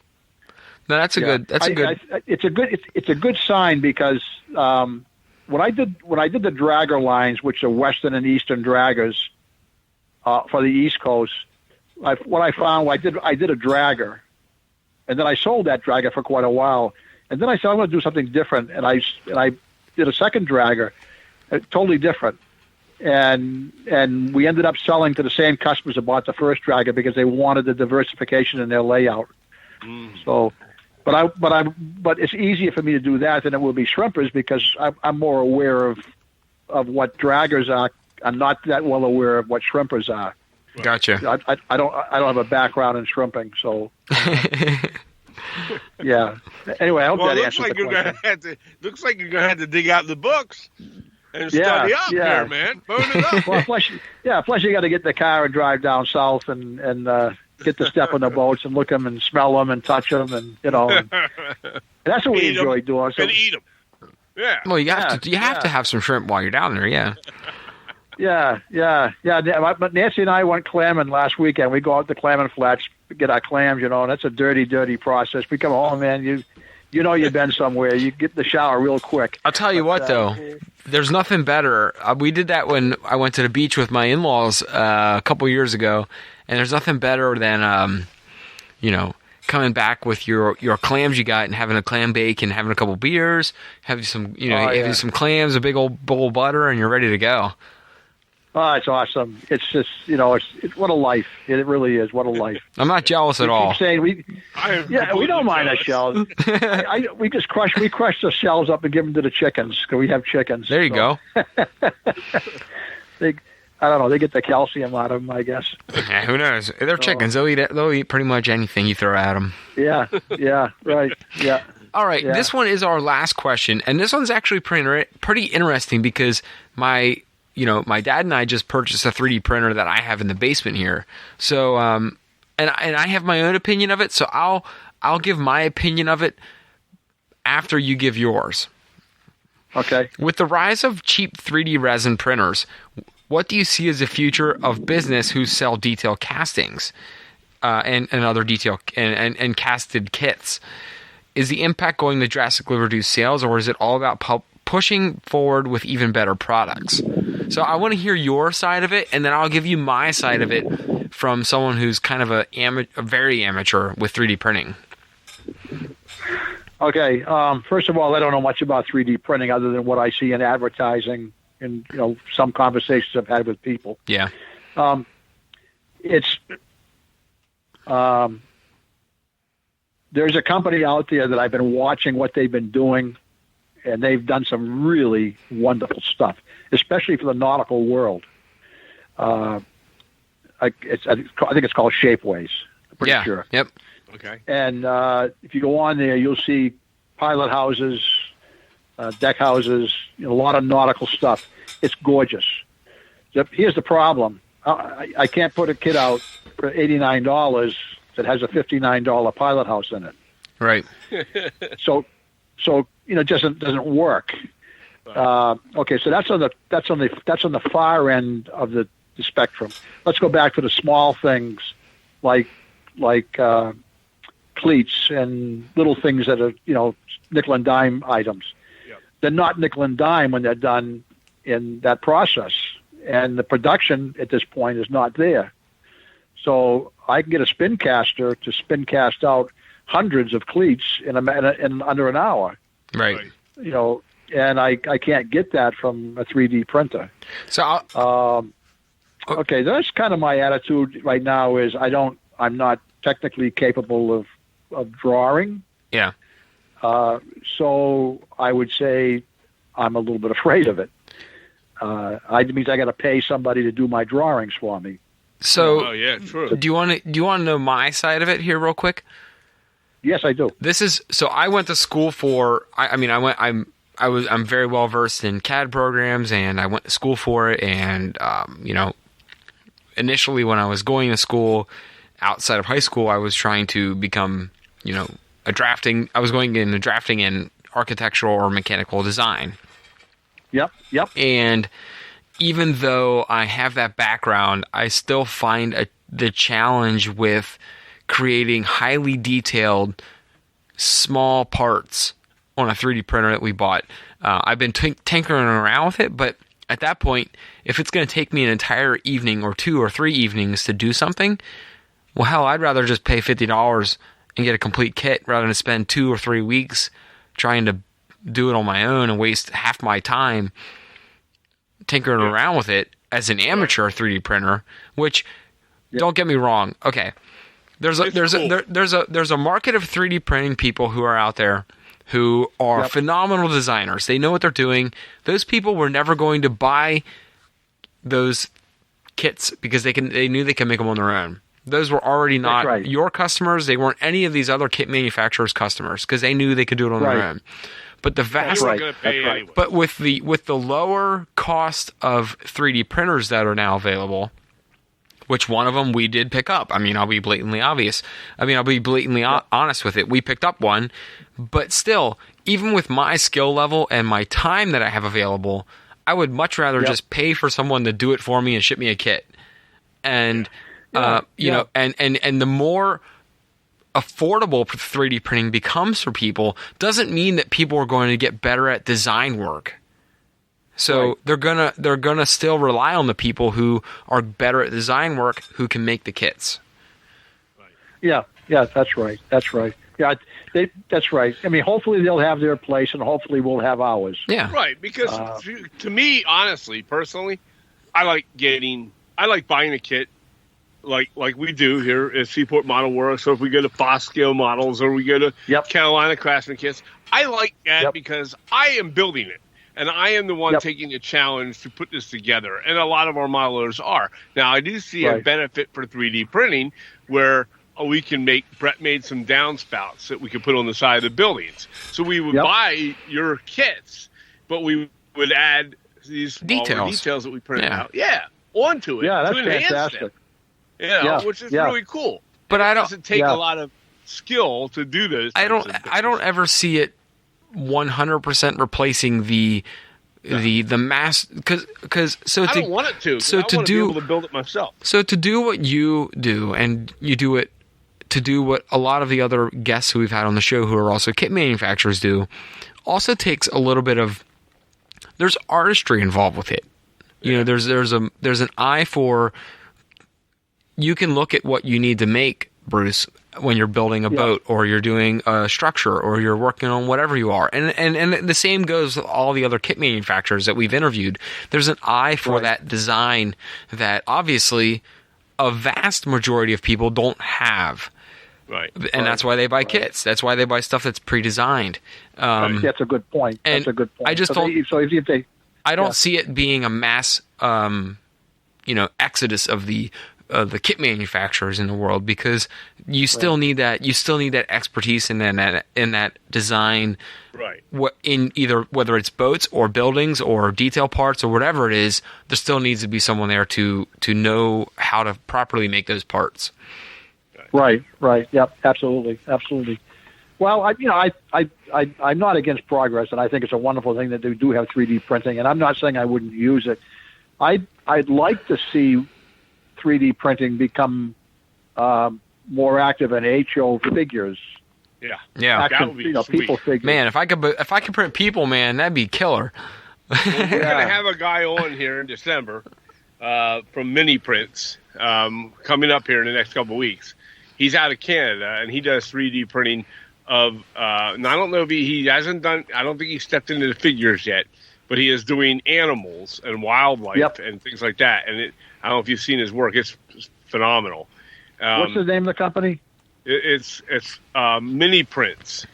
No, that's a good. It's a good sign because when I did the dragger lines, which are western and eastern draggers for the East Coast. What I found, I did a dragger, and then I sold that dragger for quite a while, and then I said I'm going to do something different, and I did a second dragger, totally different, and we ended up selling to the same customers that bought the first dragger because they wanted the diversification in their layout. So, but it's easier for me to do that than it will be shrimpers because I'm more aware of what draggers are. I'm not that well aware of what shrimpers are. Gotcha. I don't have a background in shrimping, so yeah. Anyway, I hope that answers the question. Looks like you're gonna have to dig out the books and study up here, man. Bone it up. Well, plus you got to get in the car and drive down south and get to step on the boats and look them and smell them and touch them and and that's what we enjoy doing. So, and eat them. Yeah. Well, you have to have some shrimp while you're down there. Yeah. Yeah. But Nancy and I went clamming last weekend. We go out to clamming flats, get our clams, and that's a dirty, dirty process. We come home, man, you've been somewhere. You get in the shower real quick. I'll tell you what, though. There's nothing better. We did that when I went to the beach with my in-laws a couple years ago, and there's nothing better than, coming back with your clams you got and having a clam bake and having a couple beers, having some, having some clams, a big old bowl of butter, and you're ready to go. Oh, it's awesome. It's just, it's what a life. It really is. What a life. I'm not jealous at all. Keep saying we don't mind the shells. We crush the shells up and give them to the chickens because we have chickens. There you go. I don't know. They get the calcium out of them, I guess. Yeah, who knows? They're chickens. They'll eat pretty much anything you throw at them. Yeah, right. Yeah. All right, This one is our last question, and this one's actually pretty interesting because my dad and I just purchased a 3D printer that I have in the basement here. So, and I have my own opinion of it. So I'll give my opinion of it after you give yours. Okay. With the rise of cheap 3D resin printers, what do you see as the future of business who sell detail castings and other detail and casted kits? Is the impact going to drastically reduce sales, or is it all about pushing forward with even better products? So I want to hear your side of it, and then I'll give you my side of it from someone who's kind of a very amateur with 3D printing. Okay. First of all, I don't know much about 3D printing other than what I see in advertising and some conversations I've had with people. Yeah. There's a company out there that I've been watching what they've been doing, and they've done some really wonderful stuff, especially for the nautical world. I think it's called Shapeways. I'm pretty sure. Yep. Okay. And if you go on there, you'll see pilot houses, deck houses, a lot of nautical stuff. It's gorgeous. Here's the problem. I can't put a kit out for $89 that has a $59 pilot house in it. Right. So it doesn't work. Okay, so that's on the far end of the spectrum. Let's go back to the small things like cleats and little things that are nickel and dime items. they're not nickel and dime when they're done in that process. And the production at this point is not there. So I can get a spin caster to spin cast out hundreds of cleats in under an hour. Right. You know, and I can't get that from a 3D printer. So okay, that's kind of my attitude right now. Is I'm not technically capable of drawing. Yeah. So I would say I'm a little bit afraid of it. It means I got to pay somebody to do my drawings for me. So, oh yeah, true. do you want to know my side of it here, real quick? Yes, I do. So I went to school for. I'm very well versed in CAD programs, and I went to school for it. And initially when I was going to school outside of high school, I was trying to become, a drafting. I was going into drafting in architectural or mechanical design. Yep. And even though I have that background, I still find the challenge with creating highly detailed small parts on a 3D printer that we bought. I've been tinkering around with it, but at that point, if it's going to take me an entire evening or 2 or 3 evenings to do something, well, hell, I'd rather just pay $50 and get a complete kit rather than spend 2 or 3 weeks trying to do it on my own and waste half my time tinkering around with it as an amateur 3D printer. Which, don't get me wrong, okay, there's a market of 3D printing people who are out there who are phenomenal designers. They know what they're doing. Those people were never going to buy those kits because they knew they could make them on their own. Those were already not your customers. They weren't any of these other kit manufacturers' customers because they knew they could do it on their own. But the vast, but with the lower cost of 3D printers that are now available, which one of them we did pick up. I mean, I'll be blatantly honest with it. We picked up one, but still, even with my skill level and my time that I have available, I would much rather just pay for someone to do it for me and ship me a kit. And and the more affordable 3D printing becomes for people doesn't mean that people are going to get better at design work. So they're gonna still rely on the people who are better at design work who can make the kits. Yeah, that's right. Yeah, that's right. I mean, hopefully they'll have their place, and hopefully we'll have ours. Yeah, right. Because to me, honestly, personally, I like buying a kit. Like we do here at Seaport Model Works, or if we go to Foscale Models, or we go to Carolina Craftsman Kits, I like that because I am building it, and I am the one taking the challenge to put this together, and a lot of our modelers are. Now, I do see a benefit for 3D printing where we can Brett made some downspouts that we could put on the side of the buildings. So we would buy your kits, but we would add these details that we printed out. Yeah, onto it. Yeah, that's to enhance fantastic. It. Which is really cool. But it doesn't take a lot of skill to do this. I don't ever see it 100% replacing the mass because I don't want it to. So I want to be able to build it myself. So to do what you do, and you do it to do what a lot of the other guests who we've had on the show who are also kit manufacturers do, also takes a little bit of. There's artistry involved with it. There's an eye for. You can look at what you need to make, Bruce, when you're building a boat or you're doing a structure or you're working on whatever you are. And the same goes with all the other kit manufacturers that we've interviewed. There's an eye for that design that obviously a vast majority of people don't have. Right. And that's why they buy kits. That's why they buy stuff that's pre-designed. That's a good point. That's a good point. I just I don't see it being a mass exodus of the kit manufacturers in the world because you still need that expertise in that design, in either whether it's boats or buildings or detail parts or whatever it is. There still needs to be someone there to know how to properly make those parts. Right. Yep. Absolutely. Well, I'm not against progress, and I think it's a wonderful thing that they do have 3D printing, and I'm not saying I wouldn't use it. I'd like to see 3D printing become more active in HO figures. Yeah. Yeah. That would be sweet. people figures. Man, if I could print people, man, that'd be killer. Well, we're gonna have a guy on here in December from Mini Prints coming up here in the next couple of weeks. He's out of Canada and he does 3D printing of. And I don't know if he hasn't done. I don't think he stepped into the figures yet, but he is doing animals and wildlife and things like that. And I don't know if you've seen his work. It's phenomenal. What's the name of the company? It's Mini Prints.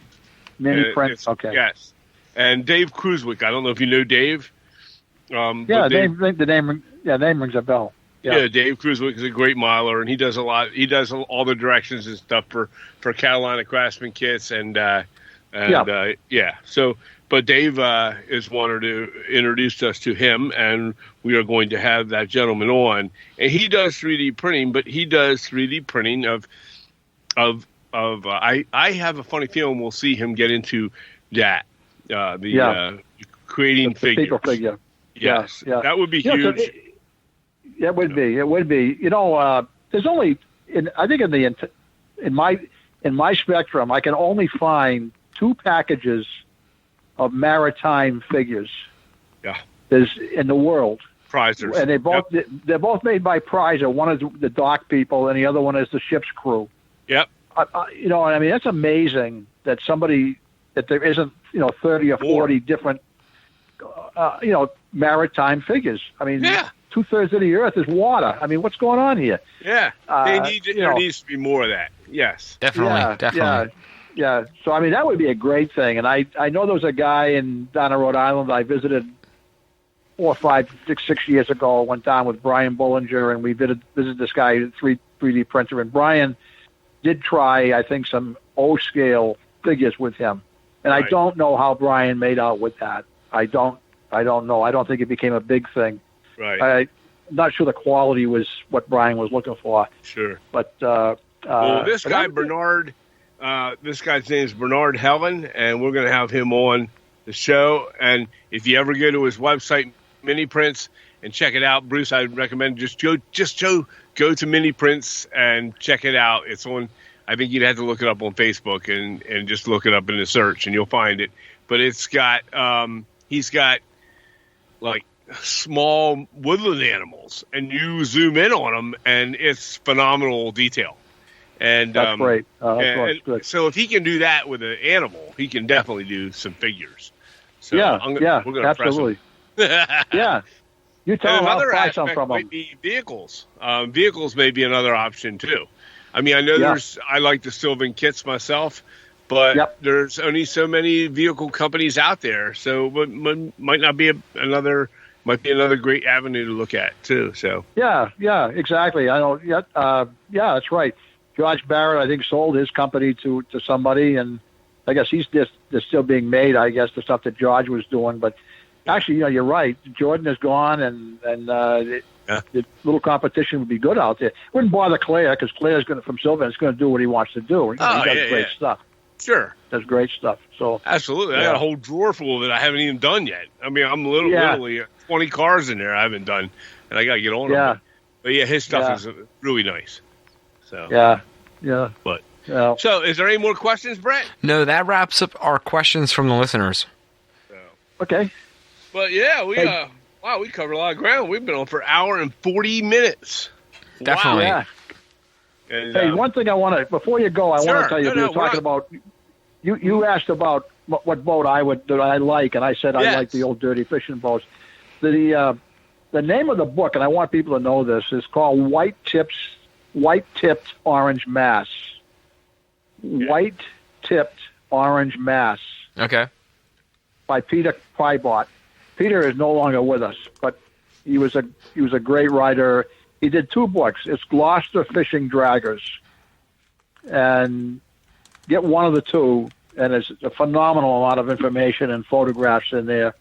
Mini Prints. Okay. Yes. And Dave Cruzwick. I don't know if you know Dave. The name rings a bell. Yeah, Dave Cruzwick is a great modeler, and he does a lot. He does all the directions and stuff for Carolina Craftsman kits, and So, but Dave is wanted to introduce us to him, and we are going to have that gentleman on. And he does 3D printing, but he does 3D printing of. I have a funny feeling we'll see him get into that. Creating figures. People figure. Yes, yeah. That would be huge. It would be. It would be. There's only in my spectrum, I can only find 2 packages of maritime figures. Yeah. There's in the world. Prizers. And they're both made by Prizer. One is the dock people, and the other one is the ship's crew. Yep. That's amazing that there isn't 30 or 40 different maritime figures. I mean, 2/3 of the earth is water. I mean, what's going on here? Yeah, there needs to be more of that. Yes, definitely. Yeah. So I mean, that would be a great thing. And I know there was a guy down in Rhode Island I visited 4, 5, 6 years ago. Went down with Brian Bollinger, and we visited this guy, 3D printer, and Brian did try, I think, some O-scale figures with him. And I don't know how Brian made out with that. I don't know. I don't think it became a big thing. Right. I'm not sure the quality was what Brian was looking for. Sure. But this guy Bernard, this guy's name is Bernard Helen, and we're going to have him on the show. And if you ever go to his website, Mini Prints, and check it out, Bruce, I'd recommend just go to Mini Prints and check it out. It's on. I think you'd have to look it up on Facebook and just look it up in the search, and you'll find it. But it's got he's got like small woodland animals, and you zoom in on them, and it's phenomenal detail. And that's great. That's good. So if he can do that with an animal, he can definitely do some figures. So we're gonna absolutely. Yeah. You tell him another I'll buy some aspect from might him. be vehicles. Vehicles may be another option too. I mean, I know I like the Sylvan kits myself, but there's only so many vehicle companies out there, so might be another great avenue to look at too. So yeah, exactly. I know. Yeah, that's right. George Barrett, I think, sold his company to somebody, and I guess they're still being made. I guess the stuff that George was doing, but actually, you're right. Jordan is gone, and the little competition would be good out there. Wouldn't bother Claire, because Claire's from Sylvan is going to do what he wants to do. He does great stuff. Sure. Does great stuff. So absolutely. I got a whole drawer full of it I haven't even done yet. I mean, I'm literally 20 cars in there I haven't done, and I got to get on them. But his stuff is really nice. So But so, is there any more questions, Brett? No, that wraps up our questions from the listeners. Okay. But we covered a lot of ground. We've been on for an hour and 40 minutes. Definitely. Wow. Yeah. And, hey, one thing I want to, before you go, I want to tell you, we were talking about, you asked about what boat I like, and I said I like the old dirty fishing boats. The name of the book, and I want people to know this, is called White-Tipped Orange Mast. White-Tipped Orange Mast. Okay. By Peter Prybot. Peter is no longer with us, but he was a great writer. He did 2 books. It's Gloucester Fishing Draggers, and get one of the 2, and it's a phenomenal amount of information and photographs in there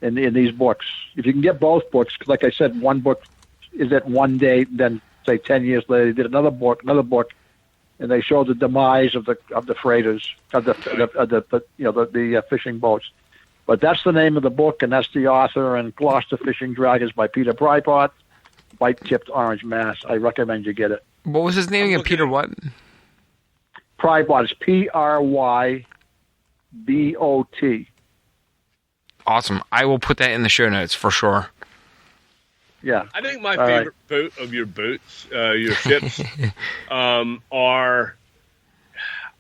in these books. If you can get both books, 'cause like I said, one book is at one date, and then say 10 years later, they did another book, and they showed the demise of the freighters of the fishing boats. But that's the name of the book, and that's the author. And Gloucester Fishing Draggers by Peter Prybot, White-Tipped Orange Mast. I recommend you get it. What was his name again? Peter what? Prybot is Prybot. Awesome. I will put that in the show notes for sure. Yeah. I think my favorite boat of your boats, your ships, are.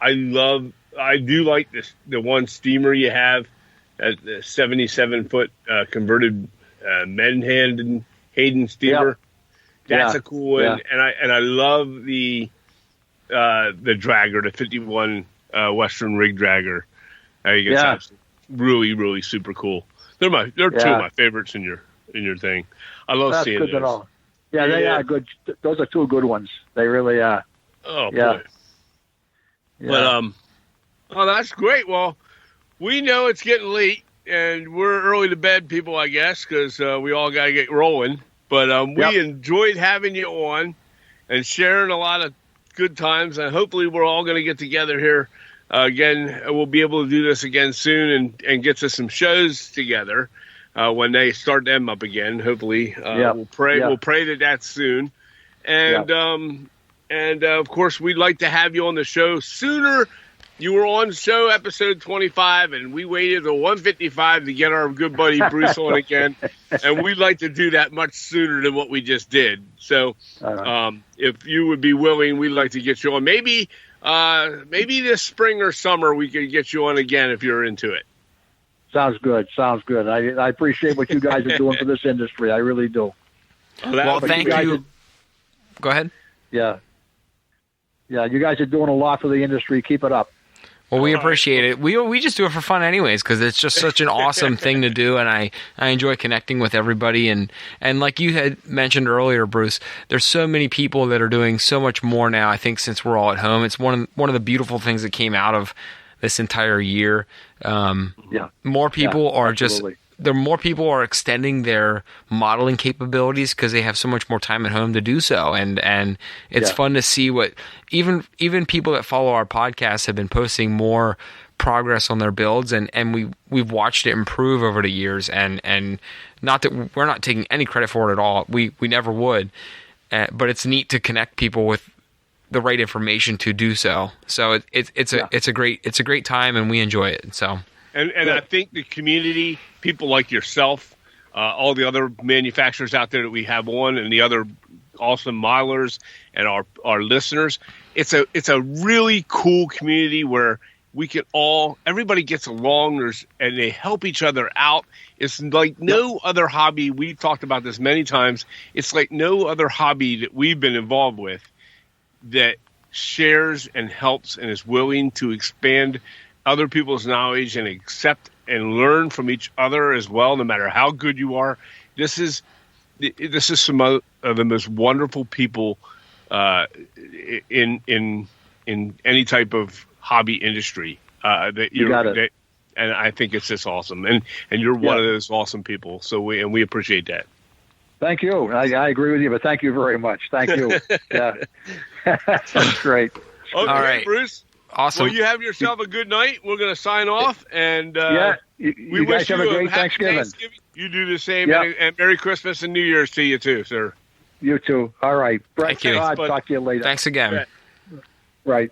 I do like the one steamer you have, the 77-foot converted Hayden steamer. Yep. That's a cool one, and I love the dragger, the 51 Western rig dragger. It's really, really super cool. They're two of my favorites in your thing. I love seeing those. That's good at all. Yeah, they are good. Those are two good ones. They really are. Oh boy. Yeah. But that's great. Well, we know it's getting late, and we're early to bed people, I guess, because we all got to get rolling. But we enjoyed having you on and sharing a lot of good times, and hopefully we're all going to get together here again. We'll be able to do this again soon and get to some shows together when they start them up again. Hopefully, we'll pray that's soon, and of course we'd like to have you on the show sooner. You were on show episode 25, and we waited to 155 to get our good buddy Bruce on again. And we'd like to do that much sooner than what we just did. So if you would be willing, we'd like to get you on. Maybe this spring or summer we could get you on again if you're into it. Sounds good. I appreciate what you guys are doing for this industry. I really do. Well, thank you. Go ahead. Yeah, you guys are doing a lot for the industry. Keep it up. Well, we appreciate it. We just do it for fun anyways, because it's just such an awesome thing to do, and I enjoy connecting with everybody. And like you had mentioned earlier, Bruce, there's so many people that are doing so much more now, I think, since we're all at home. It's one of the beautiful things that came out of this entire year. More people are absolutely. More people are extending their modeling capabilities because they have so much more time at home to do so, and it's fun to see what even people that follow our podcast have been posting more progress on their builds, and we've watched it improve over the years, and not that we're not taking any credit for it at all. We never would, but it's neat to connect people with the right information to do so. So it's a great time, and we enjoy it. So. And I think the community, people like yourself, all the other manufacturers out there that we have on, and the other awesome modelers and our listeners, it's a really cool community where we can everybody gets along, and they help each other out. It's like no other hobby. We've talked about this many times. It's like no other hobby that we've been involved with that shares and helps and is willing to expand other people's knowledge and accept and learn from each other as well, no matter how good you are. This is some of the most wonderful people in any type of hobby industry that you got it. And I think it's just awesome. And you're one of those awesome people. So we appreciate that. Thank you. I agree with you, but thank you very much. Thank you. That's great. Okay, all right, Bruce. Awesome. Well, you have yourself a good night. We're going to sign off, and you guys have a great Thanksgiving. You do the same, and Merry Christmas and New Year's to you too, sir. You too. All right. Thank you. Talk to you later. Thanks again. Right.